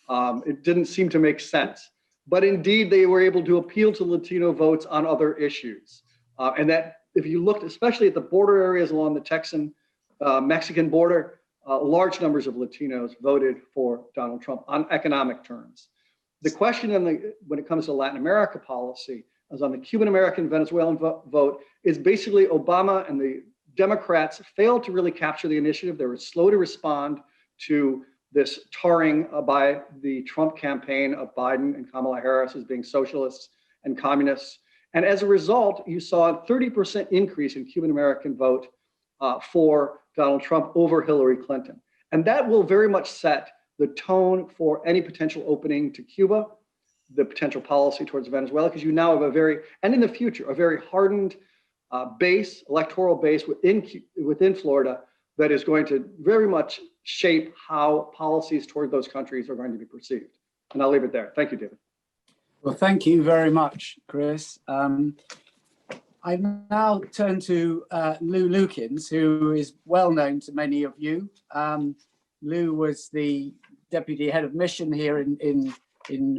It didn't seem to make sense. But indeed, they were able to appeal to Latino votes on other issues. And that, if you looked especially at the border areas along the Texan-Mexican border, large numbers of Latinos voted for Donald Trump on economic terms. The question when it comes to Latin America policy, as on the Cuban-American Venezuelan vote, is basically Obama and the Democrats failed to really capture the initiative. They were slow to respond to this tarring by the Trump campaign of Biden and Kamala Harris as being socialists and communists. And as a result, you saw a 30% increase in Cuban-American vote for Donald Trump over Hillary Clinton. And that will very much set the tone for any potential opening to Cuba, the potential policy towards Venezuela, because you now have and in the future, a very hardened electoral base within Florida that is going to very much shape how policies toward those countries are going to be perceived. And I'll leave it there. Thank you, David. Well, thank you very much, Chris. I now turn to Lou Lukins, who is well known to many of you. Lou was the deputy head of mission here in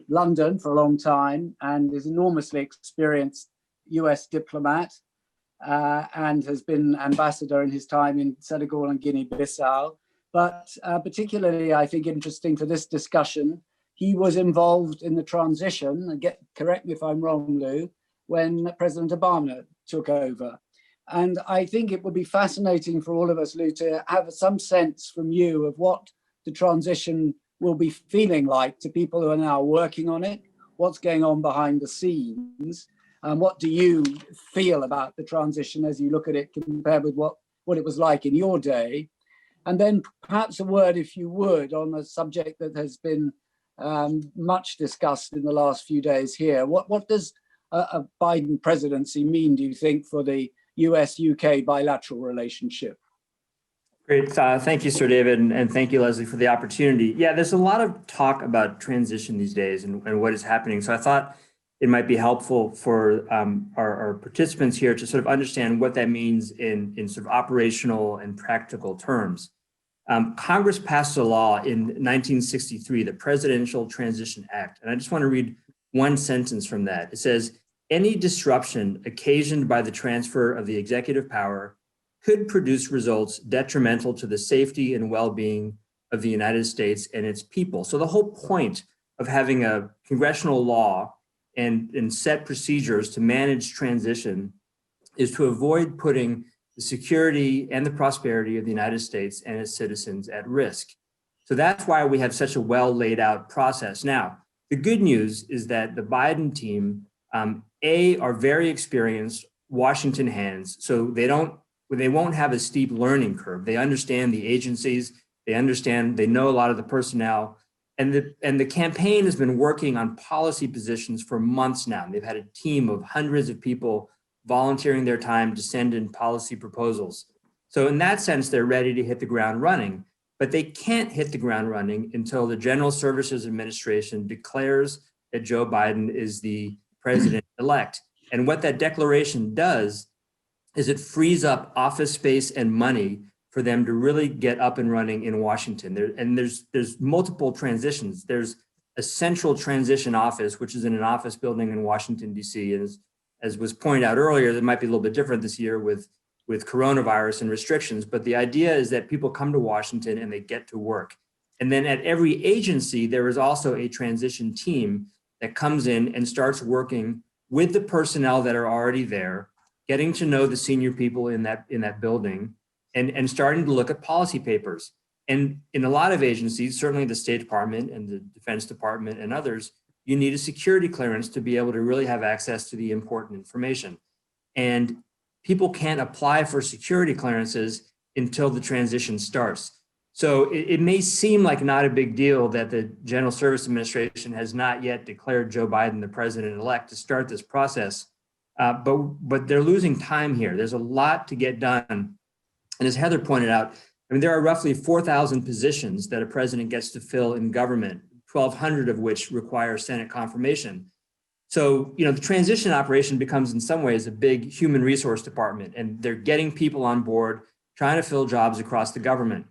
London for a long time and is enormously experienced US diplomat and has been ambassador in his time in Senegal and Guinea-Bissau. But particularly, I think, interesting for this discussion, he was involved in the transition, and correct me if I'm wrong, Lou, when President Obama took over. And I think it would be fascinating for all of us, Lou, to have some sense from you of what the transition will be feeling like to people who are now working on it, what's going on behind the scenes, and what do you feel about the transition as you look at it compared with what it was like in your day? And then perhaps a word, if you would, on a subject that has been much discussed in the last few days here. What does a Biden presidency mean, do you think, for the US-UK bilateral relationship? Great. Thank you, Sir David, and thank you, Leslie, for the opportunity. Yeah, there's a lot of talk about transition these days and what is happening. So I thought it might be helpful for our participants here to sort of understand what that means in sort of operational and practical terms. Congress passed a law in 1963, the Presidential Transition Act. And I just want to read one sentence from that. It says, any disruption occasioned by the transfer of the executive power could produce results detrimental to the safety and well-being of the United States and its people. So the whole point of having a congressional law and set procedures to manage transition is to avoid putting the security and the prosperity of the United States and its citizens at risk. So that's why we have such a well laid out process. Now, the good news is that the Biden team, are very experienced Washington hands, so they won't have a steep learning curve. They understand the agencies, they know a lot of the personnel, and the campaign has been working on policy positions for months now. They've had a team of hundreds of people volunteering their time to send in policy proposals. So in that sense, they're ready to hit the ground running, but they can't hit the ground running until the General Services Administration declares that Joe Biden is the president-elect. And what that declaration does is it frees up office space and money for them to really get up and running in Washington. There's multiple transitions. There's a central transition office, which is in an office building in Washington, D.C. And as was pointed out earlier, that might be a little bit different this year with coronavirus and restrictions. But the idea is that people come to Washington and they get to work. And then at every agency, there is also a transition team that comes in and starts working with the personnel that are already there, getting to know the senior people in that building, and starting to look at policy papers. And in a lot of agencies, certainly the State Department and the Defense Department and others, you need a security clearance to be able to really have access to the important information. And people can't apply for security clearances until the transition starts. So it may seem like not a big deal that the General Services Administration has not yet declared Joe Biden the president-elect to start this process, but they're losing time here. There's a lot to get done. And as Heather pointed out, I mean, there are roughly 4,000 positions that a president gets to fill in government, 1,200 of which require Senate confirmation. So, the transition operation becomes in some ways a big human resource department, and they're getting people on board, trying to fill jobs across the government.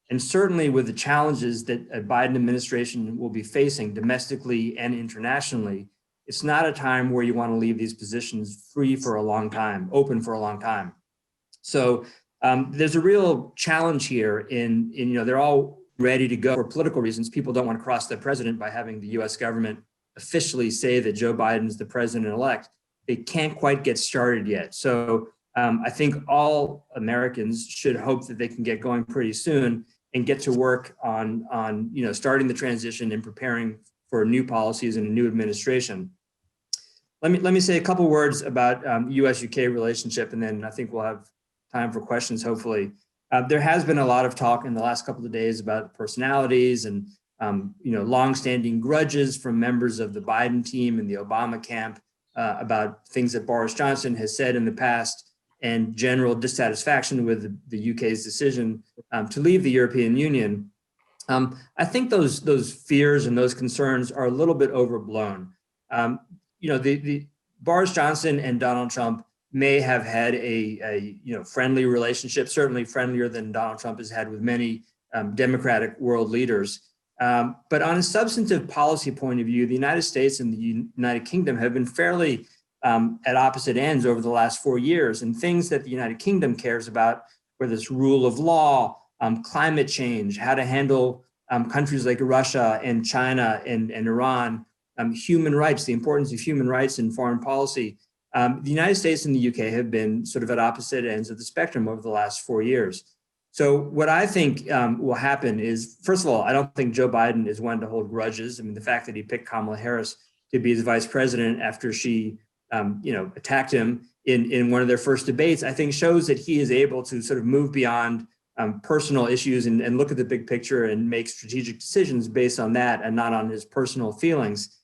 And certainly with the challenges that a Biden administration will be facing domestically and internationally, it's not a time where you want to leave these positions free for a long time, open for a long time. So There's a real challenge here in they're all ready to go for political reasons. People don't want to cross the president by having the US government officially say that Joe Biden is the president-elect. They can't quite get started yet. So I think all Americans should hope that they can get going pretty soon and get to work on starting the transition and preparing for new policies and a new administration. Let me say a couple words about US-UK relationship, and then I think we'll have time for questions, hopefully. There has been a lot of talk in the last couple of days about personalities and longstanding grudges from members of the Biden team and the Obama camp about things that Boris Johnson has said in the past, and general dissatisfaction with the UK's decision to leave the European Union. I think those fears and those concerns are a little bit overblown. The Boris Johnson and Donald Trump may have had a friendly relationship, certainly friendlier than Donald Trump has had with many democratic world leaders. But on a substantive policy point of view, the United States and the United Kingdom have been fairly at opposite ends over the last 4 years, and things that the United Kingdom cares about, whether it's rule of law, climate change, how to handle countries like Russia and China and Iran, human rights, the importance of human rights in foreign policy. The United States and the UK have been sort of at opposite ends of the spectrum over the last 4 years. So what I think will happen is, first of all, I don't think Joe Biden is one to hold grudges. I mean, the fact that he picked Kamala Harris to be his vice president after she, attacked him in one of their first debates, I think shows that he is able to sort of move beyond personal issues and look at the big picture and make strategic decisions based on that and not on his personal feelings.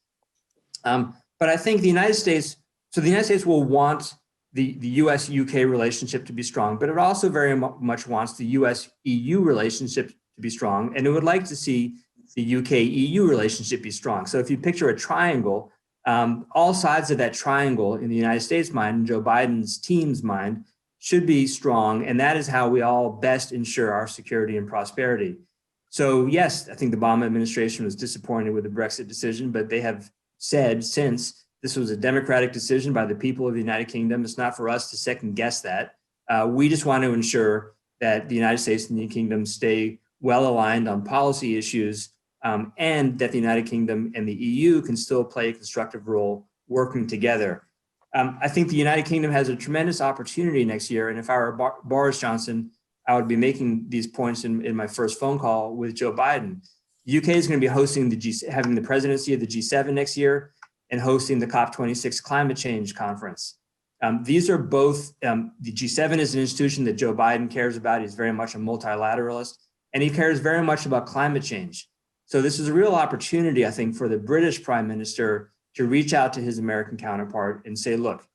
But I think the United States will want the US-UK relationship to be strong, but it also very much wants the US-EU relationship to be strong, and it would like to see the UK-EU relationship be strong. So if you picture a triangle, all sides of that triangle in the United States' mind and Joe Biden's team's mind should be strong, and that is how we all best ensure our security and prosperity. So yes, I think the Obama administration was disappointed with the Brexit decision, but they have said since this was a democratic decision by the people of the United Kingdom. It's not for us to second guess that. We just want to ensure that the United States and the Kingdom stay well aligned on policy issues, and that the United Kingdom and the EU can still play a constructive role working together. I think the United Kingdom has a tremendous opportunity next year. And if I were Boris Johnson, I would be making these points in my first phone call with Joe Biden. The UK is going to be hosting having the presidency of the G7 next year, and hosting the COP26 climate change conference. These are both, the G7 is an institution that Joe Biden cares about. He's very much a multilateralist, and he cares very much about climate change. So this is a real opportunity, I think, for the British Prime Minister to reach out to his American counterpart and say, look,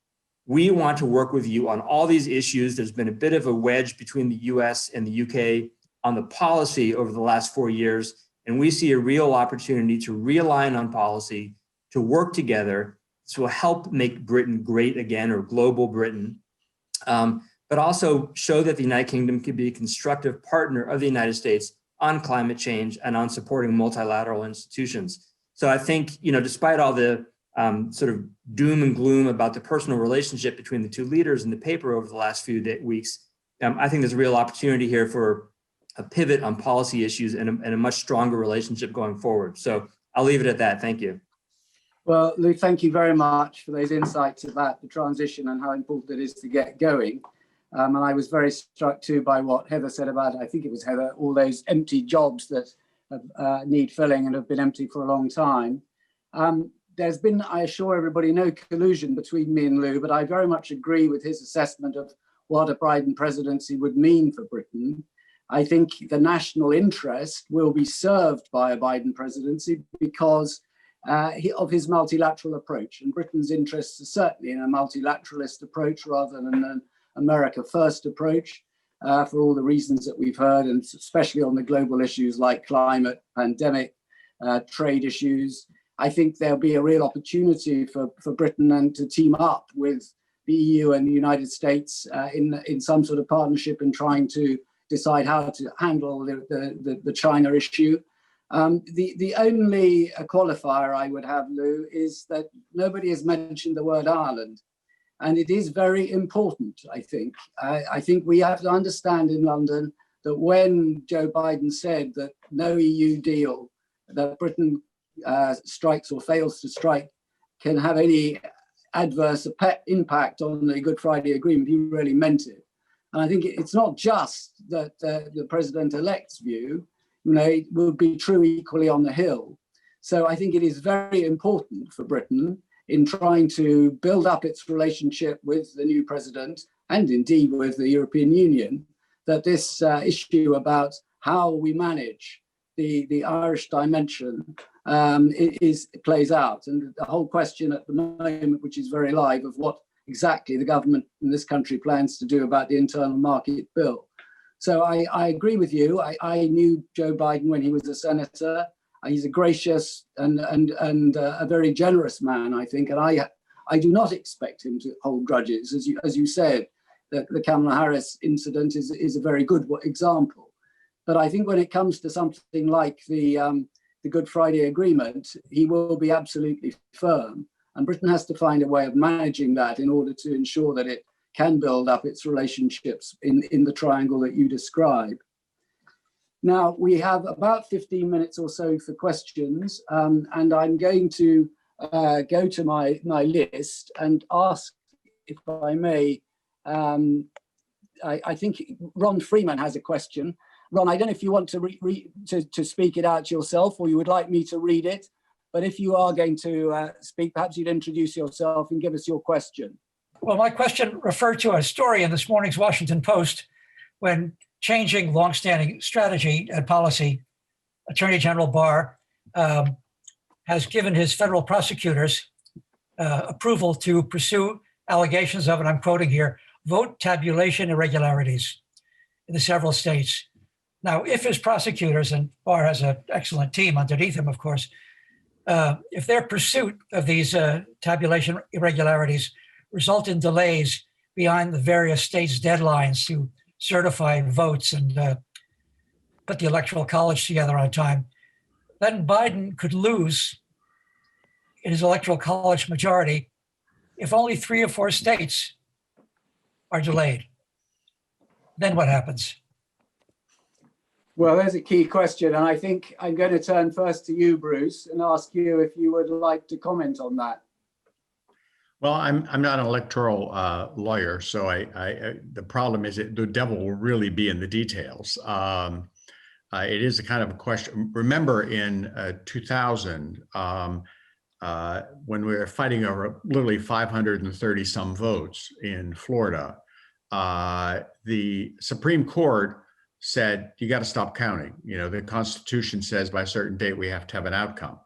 we want to work with you on all these issues. There's been a bit of a wedge between the US and the UK on the policy over the last 4 years, and we see a real opportunity to realign on policy, to work together. This will help make Britain great again, or global Britain, but also show that the United Kingdom can be a constructive partner of the United States on climate change and on supporting multilateral institutions. So I think, despite all the sort of doom and gloom about the personal relationship between the two leaders in the paper over the last few weeks, I think there's a real opportunity here for a pivot on policy issues and a much stronger relationship going forward. So I'll leave it at that. Thank you. Well, Lou, thank you very much for those insights about the transition and how important it is to get going. And I was very struck too by what Heather said about, I think it was Heather, all those empty jobs that need filling and have been empty for a long time. There's been, I assure everybody, no collusion between me and Lou, but I very much agree with his assessment of what a Biden presidency would mean for Britain. I think the national interest will be served by a Biden presidency because of his multilateral approach, and Britain's interests are certainly in a multilateralist approach rather than an America first approach, for all the reasons that we've heard, and especially on the global issues like climate, pandemic, trade issues. I think there'll be a real opportunity for Britain and to team up with the EU and the United States in some sort of partnership in trying to decide how to handle the China issue. The only qualifier I would have, Lou, is that nobody has mentioned the word Ireland. And it is very important, I think. I think we have to understand in London that when Joe Biden said that no EU deal that Britain strikes or fails to strike can have any adverse impact on the Good Friday Agreement, he really meant it. And I think it's not just that the president-elect's view, it will be true equally on the Hill. So I think it is very important for Britain in trying to build up its relationship with the new president and indeed with the European Union, that this issue about how we manage the Irish dimension plays out. And the whole question at the moment, which is very live, of what exactly the government in this country plans to do about the internal market bill. So I agree with you. I knew Joe Biden when he was a senator. He's a gracious and a very generous man, I think. And I do not expect him to hold grudges. As you said, the Kamala Harris incident is a very good example. But I think when it comes to something like the Good Friday Agreement, he will be absolutely firm. And Britain has to find a way of managing that in order to ensure that it can build up its relationships in the triangle that you describe. Now, we have about 15 minutes or so for questions, and I'm going to go to my list and ask, if I may, I think Ron Freeman has a question. Ron, I don't know if you want to speak it out yourself or you would like me to read it, but if you are going to speak, perhaps you'd introduce yourself and give us your question. Well, my question referred to a story in this morning's Washington Post when changing longstanding strategy and policy, Attorney General Barr has given his federal prosecutors approval to pursue allegations of, and I'm quoting here, vote tabulation irregularities in the several states. Now, if his prosecutors, and Barr has an excellent team underneath him, of course, if their pursuit of these tabulation irregularities result in delays beyond the various states' deadlines to certify votes and put the Electoral College together on time, then Biden could lose his Electoral College majority if only 3 or 4 states are delayed. Then what happens? Well, there's a key question, and I think I'm going to turn first to you, Bruce, and ask you if you would like to comment on that. Well, I'm not an electoral lawyer, so the problem is that the devil will really be in the details. It is a kind of a question. Remember in 2000, when we were fighting over literally 530 some votes in Florida, the Supreme Court said, you got to stop counting. The Constitution says by a certain date, we have to have an outcome.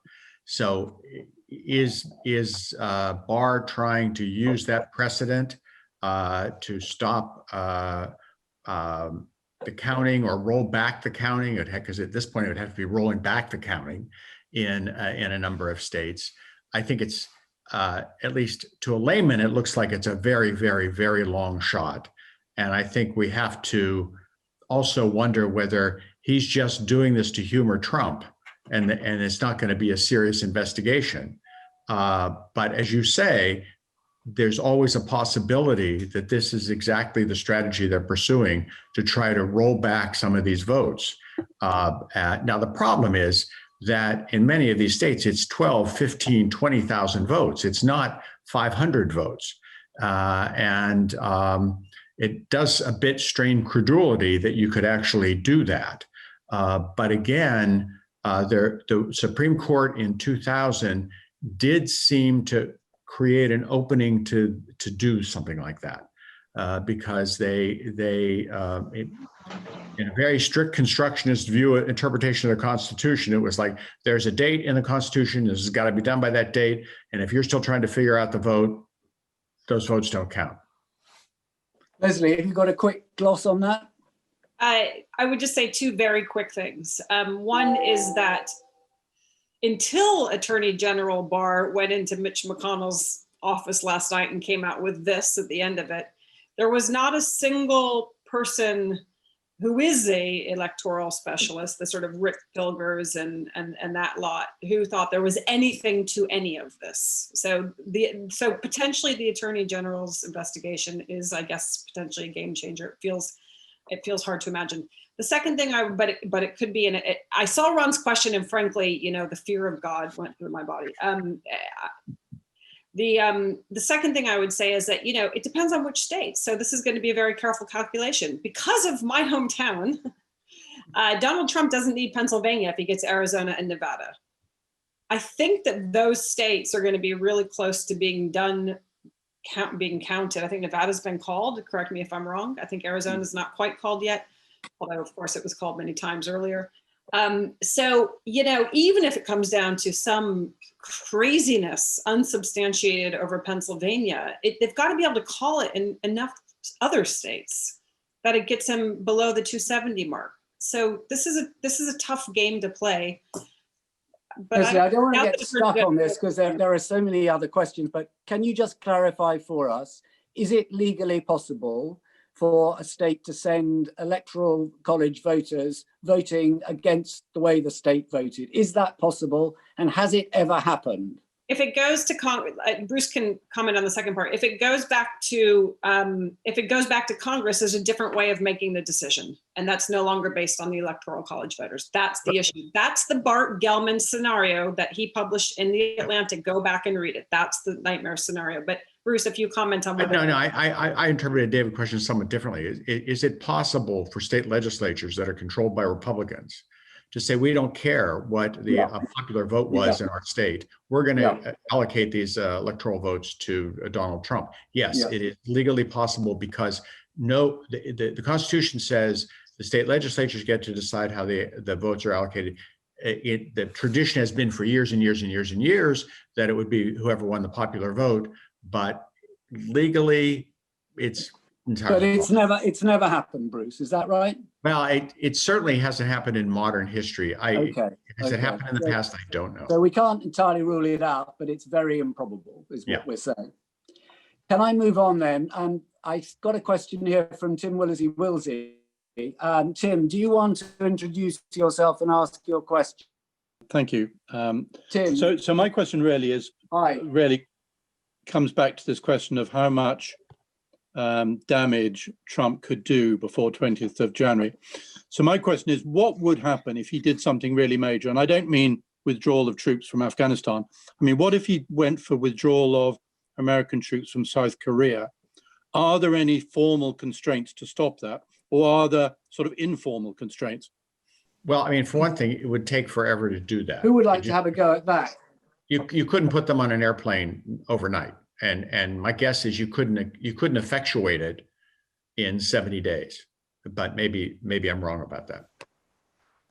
So is Barr trying to use that precedent to stop the counting or roll back the counting? Because at this point, it would have to be rolling back the counting in a number of states. I think it's, at least to a layman, it looks like it's a very, very, very long shot. And I think we have to also wonder whether he's just doing this to humor Trump and it's not going to be a serious investigation. But as you say, there's always a possibility that this is exactly the strategy they're pursuing to try to roll back some of these votes. Now, the problem is that in many of these states, it's 12, 15, 20,000 votes. It's not 500 votes. It does a bit strain credulity that you could actually do that. But again, the Supreme Court in 2000 did seem to create an opening to do something like that, because they in a very strict constructionist view, interpretation of the Constitution, it was like, there's a date in the Constitution, this has got to be done by that date, and if you're still trying to figure out the vote, those votes don't count. Leslie, have you got a quick gloss on that? I would just say 2 very quick things. One is that until Attorney General Barr went into Mitch McConnell's office last night and came out with this at the end of it, there was not a single person who is a electoral specialist, the sort of Rick Pilgers and that lot, who thought there was anything to any of this. So potentially the Attorney General's investigation is, I guess, potentially a game changer. It feels hard to imagine. The second thing but it could be, I saw Ron's question, and frankly, the fear of God went through my body. The second thing I would say is that, it depends on which state. So this is going to be a very careful calculation. Because of my hometown, Donald Trump doesn't need Pennsylvania if he gets Arizona and Nevada. I think that those states are going to be really close to being counted. I think Nevada's been called. Correct me if I'm wrong. I think Arizona's not quite called yet, although of course it was called many times earlier. So, even if it comes down to some craziness unsubstantiated over Pennsylvania, they've got to be able to call it in enough other states that it gets them below the 270 mark. So this is a tough game to play. But Leslie, I don't want to get stuck on this because there are so many other questions, but can you just clarify for us, is it legally possible for a state to send electoral college voters voting against the way the state voted? Is that possible? And has it ever happened? If it goes to Bruce can comment on the second part. If it goes back to Congress, there's a different way of making the decision, and that's no longer based on the electoral college voters. That's the issue. That's the Bart Gellman scenario that he published in the Atlantic. Go back and read it. That's the nightmare scenario. But Bruce, if you comment on what I interpreted David's question somewhat differently. Is it possible for state legislatures that are controlled by Republicans to say, we don't care what the popular vote was in our state, we're going to allocate these electoral votes to Donald Trump? Yes, it is legally possible because the Constitution says the state legislatures get to decide how the votes are allocated. The tradition has been for years and years and years and years that it would be whoever won the popular vote, but legally it's entirely But it's never happened, Bruce. Is that right? Well, it certainly hasn't happened in modern history. Has it happened in the past? I don't know. So we can't entirely rule it out, but it's very improbable, is what we're saying. Can I move on then? I got a question here from Tim Willsey. Tim, do you want to introduce yourself and ask your question? Thank you. Tim. So my question really is, really comes back to this question of how much damage Trump could do before 20th of January. So my question is, what would happen if he did something really major? And I don't mean withdrawal of troops from Afghanistan. I mean, what if he went for withdrawal of American troops from South Korea? Are there any formal constraints to stop that? Or are there sort of informal constraints? Well, I mean, for one thing, it would take forever to do that. Who would like to have a go at that? You couldn't put them on an airplane overnight. And my guess is you couldn't effectuate it in 70 days, but maybe I'm wrong about that.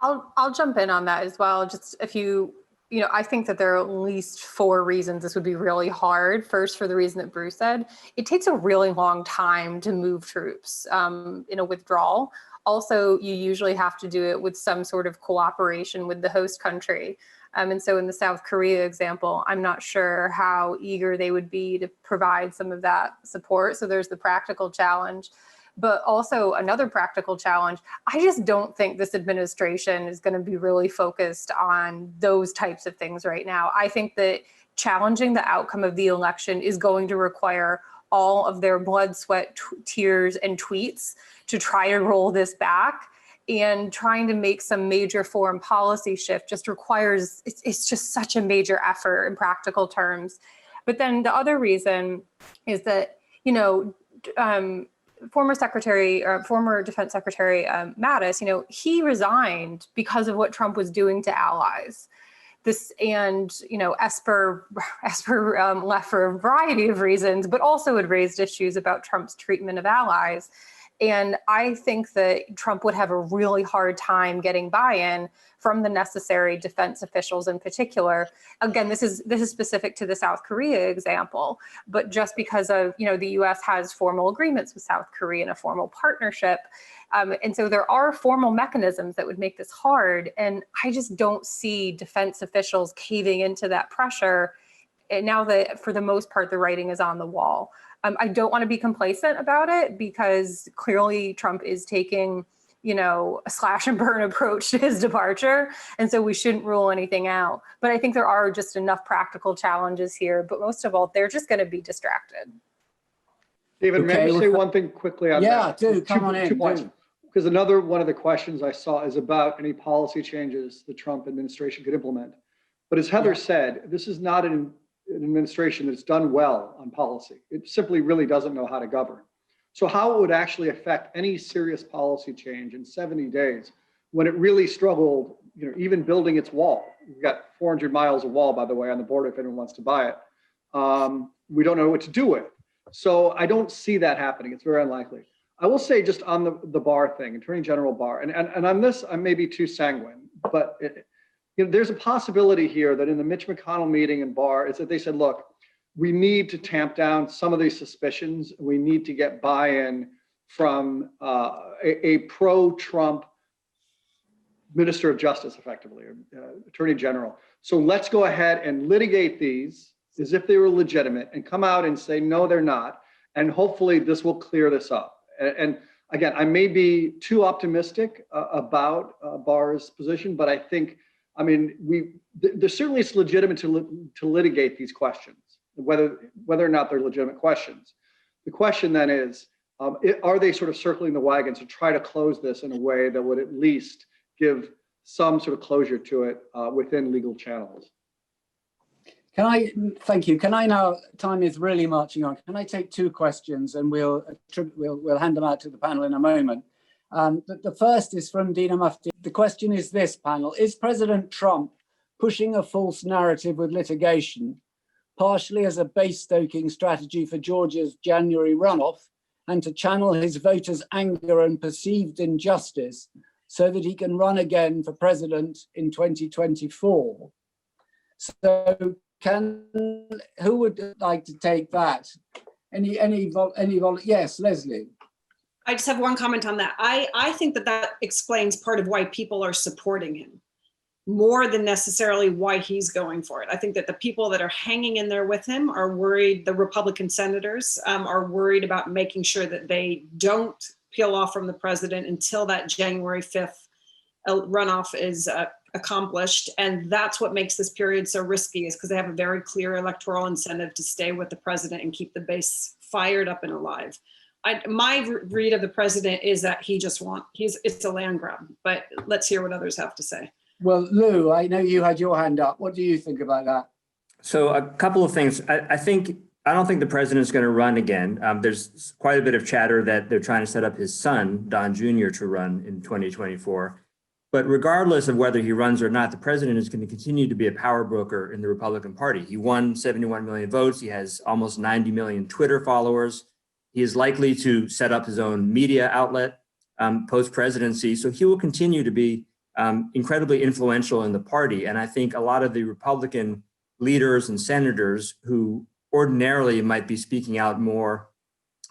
I'll jump in on that as well. Just if I think that there are at least 4 reasons this would be really hard. First, for the reason that Bruce said, it takes a really long time to move troops in a withdrawal. Also, you usually have to do it with some sort of cooperation with the host country. And so in the South Korea example, I'm not sure how eager they would be to provide some of that support. So there's the practical challenge. But also another practical challenge, I just don't think this administration is going to be really focused on those types of things right now. I think that challenging the outcome of the election is going to require all of their blood, sweat, tears, and tweets to try to roll this back. And trying to make some major foreign policy shift just requires, it's just such a major effort in practical terms. But then the other reason is that, former Defense Secretary Mattis, he resigned because of what Trump was doing to allies. Esper left for a variety of reasons, but also had raised issues about Trump's treatment of allies. And I think that Trump would have a really hard time getting buy-in from the necessary defense officials in particular. Again, this is specific to the South Korea example, but just because of, the US has formal agreements with South Korea and a formal partnership. And so there are formal mechanisms that would make this hard. And I just don't see defense officials caving into that pressure now that for the most part, the writing is on the wall. I don't want to be complacent about it because clearly Trump is taking a slash and burn approach to his departure. And so we shouldn't rule anything out. But I think there are just enough practical challenges here. But most of all, they're just going to be distracted. David, may I Okay, just say one thing quickly on that? Yeah, do come on in. Two points. Because another one of the questions I saw is about any policy changes the Trump administration could implement. But as Heather said, this is not an administration that's done well on policy. It simply really doesn't know how to govern. So how it would actually affect any serious policy change in 70 days when it really struggled, even building its wall. We've got 400 miles of wall, by the way, on the border if anyone wants to buy it. We don't know what to do with. So I don't see that happening. It's very unlikely. I will say just on the Barr thing, Attorney General Barr, and on this, I may be too sanguine, but there's a possibility here that in the Mitch McConnell meeting in Barr is that they said, look, we need to tamp down some of these suspicions. We need to get buy-in from a pro-Trump Minister of Justice, effectively, or Attorney General. So let's go ahead and litigate these as if they were legitimate and come out and say, no, they're not. And hopefully this will clear this up. And again, I may be too optimistic about Barr's position, but I think, there certainly it's legitimate to litigate these questions, whether or not they're legitimate questions. The question then is, are they sort of circling the wagons to try to close this in a way that would at least give some sort of closure to it within legal channels? Thank you. Can I now, time is really marching on. Can I take two questions and we'll hand them out to the panel in a moment. The first is from Dina Mufti. The question is this, panel: is President Trump pushing a false narrative with litigation, partially as a base-stoking strategy for Georgia's January runoff and to channel his voters' anger and perceived injustice so that he can run again for president in 2024? So who would like to take that? Yes, Leslie. I just have one comment on that. I think that explains part of why people are supporting him more than necessarily why he's going for it. I think that the people that are hanging in there with him are worried, the Republican senators are worried about making sure that they don't peel off from the president until that January 5th runoff is accomplished. And that's what makes this period so risky, is because they have a very clear electoral incentive to stay with the president and keep the base fired up and alive. My read of the president is that it's a land grab, but let's hear what others have to say. Well, Lou, I know you had your hand up. What do you think about that? So a couple of things. I don't think the president's going to run again. There's quite a bit of chatter that they're trying to set up his son, Don Jr., to run in 2024. But regardless of whether he runs or not, the president is going to continue to be a power broker in the Republican Party. He won 71 million votes. He has almost 90 million Twitter followers. He is likely to set up his own media outlet post-presidency. So he will continue to be incredibly influential in the party. And I think a lot of the Republican leaders and senators who ordinarily might be speaking out more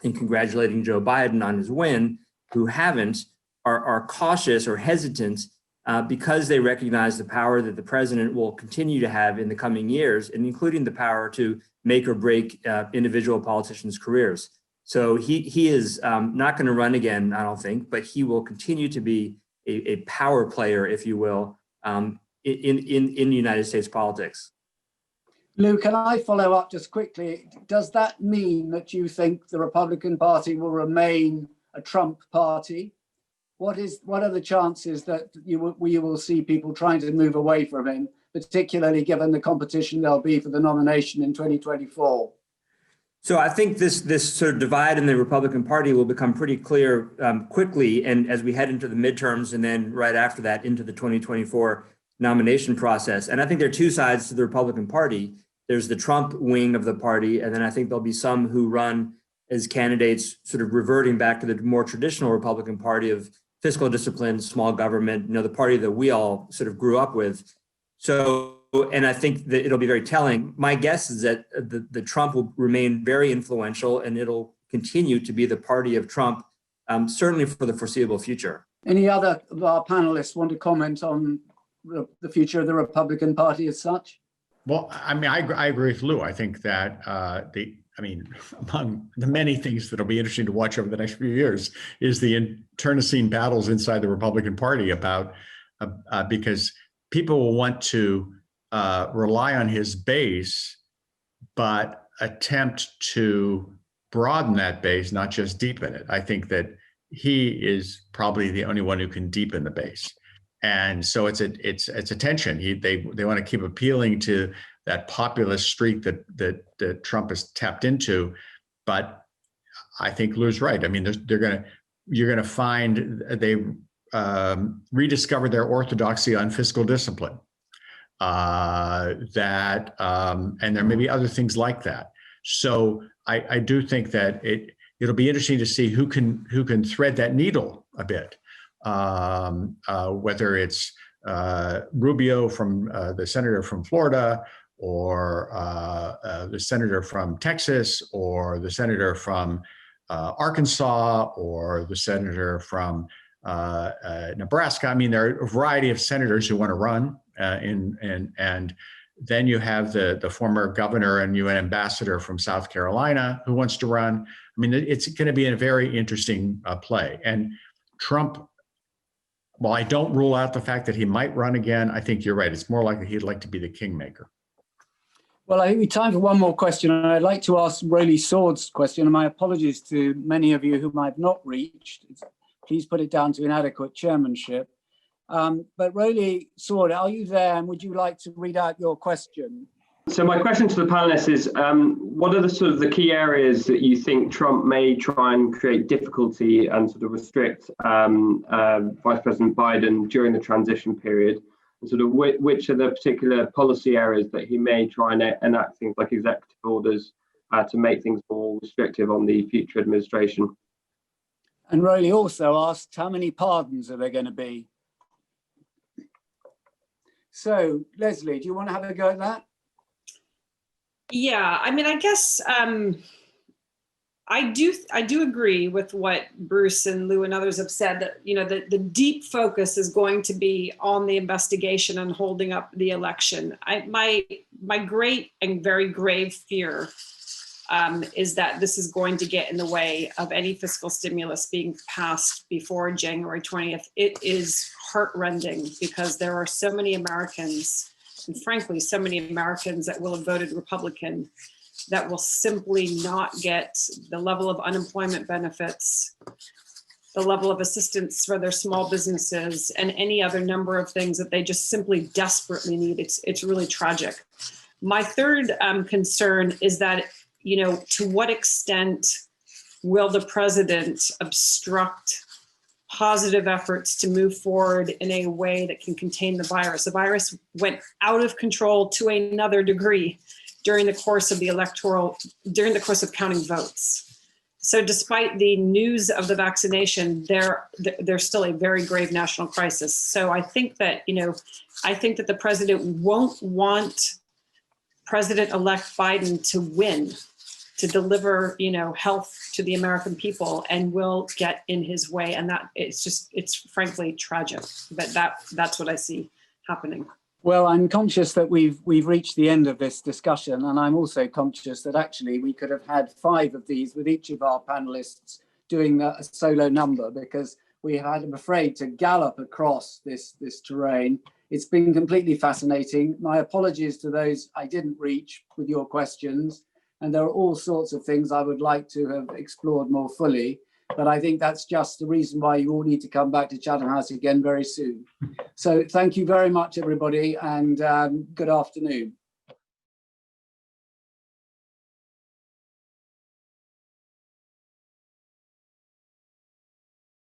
and congratulating Joe Biden on his win, who haven't, are cautious or hesitant because they recognize the power that the president will continue to have in the coming years, and including the power to make or break individual politicians' careers. So he is not going to run again, I don't think, but he will continue to be a power player, if you will, in United States politics. Lou, can I follow up just quickly? Does that mean that you think the Republican Party will remain a Trump party? What are the chances that we will see people trying to move away from him, particularly given the competition there'll be for the nomination in 2024? So I think this sort of divide in the Republican Party will become pretty clear quickly, and as we head into the midterms and then right after that into the 2024 nomination process. And I think there are two sides to the Republican Party. There's the Trump wing of the party, and then I think there'll be some who run as candidates sort of reverting back to the more traditional Republican Party of fiscal discipline, small government, the party that we all sort of grew up with. So, and I think that it'll be very telling. My guess is that the Trump will remain very influential, and it'll continue to be the party of Trump, certainly for the foreseeable future. Any other of our panelists want to comment on the future of the Republican Party as such? Well, I mean, I agree with Lou. I think that I mean, among the many things that'll be interesting to watch over the next few years is the internecine battles inside the Republican Party about, because people will want to rely on his base, but attempt to broaden that base, not just deepen it. I think that he is probably the only one who can deepen the base. And so it's a tension. They want to keep appealing to that populist streak that Trump has tapped into, but I think Lou's right. I mean, you're gonna find they rediscovered their orthodoxy on fiscal discipline. And there may be other things like that. So I do think that it'll be interesting to see who can thread that needle a bit. Whether it's Rubio from the senator from Florida, or the senator from Texas, or the senator from Arkansas, or the senator from Nebraska. I mean, there are a variety of senators who want to run, and then you have the former governor and UN ambassador from South Carolina who wants to run. I mean, it's going to be a very interesting play. And Trump, while I don't rule out the fact that he might run again, I think you're right. It's more likely he'd like to be the kingmaker. Well, I think we have time for one more question. And I'd like to ask Rowley Sword's question. And my apologies to many of you whom I've not reached. Please put it down to inadequate chairmanship. But Rowley Sword, are you there? And would you like to read out your question? So my question to the panelists is, what are the key areas that you think Trump may try and create difficulty and sort of restrict Vice President Biden during the transition period? And sort of which are the particular policy areas that he may try and enact things like executive orders to make things more restrictive on the future administration? And Rowley also asked, how many pardons are there going to be? So, Leslie, do you want to have a go at that? Yeah, I mean, I guess I do agree with what Bruce and Lou and others have said, that, you know, the deep focus is going to be on the investigation and holding up the election. My great and very grave fear is that this is going to get in the way of any fiscal stimulus being passed before January 20th. It is heartrending because there are so many Americans, and frankly, so many Americans that will have voted Republican, that will simply not get the level of unemployment benefits, the level of assistance for their small businesses, and any other number of things that they just simply desperately need. It's really tragic. My third concern is that, you know, to what extent will the president obstruct positive efforts to move forward in a way that can contain the virus? The virus went out of control to another degree during the course of counting votes. So despite the news of the vaccination, there's still a very grave national crisis. So I think that, you know, the president won't want President-elect Biden to win, to deliver, you know, health to the American people, and will get in his way. And that it's frankly tragic, but that's what I see happening. Well, I'm conscious that we've reached the end of this discussion, and I'm also conscious that actually we could have had 5 of these with each of our panelists doing a solo number, because we had, I'm afraid, to gallop across this terrain. It's been completely fascinating. My apologies to those I didn't reach with your questions, and there are all sorts of things I would like to have explored more fully. But I think that's just the reason why you all need to come back to Chatham House again very soon. So thank you very much, everybody, and good afternoon.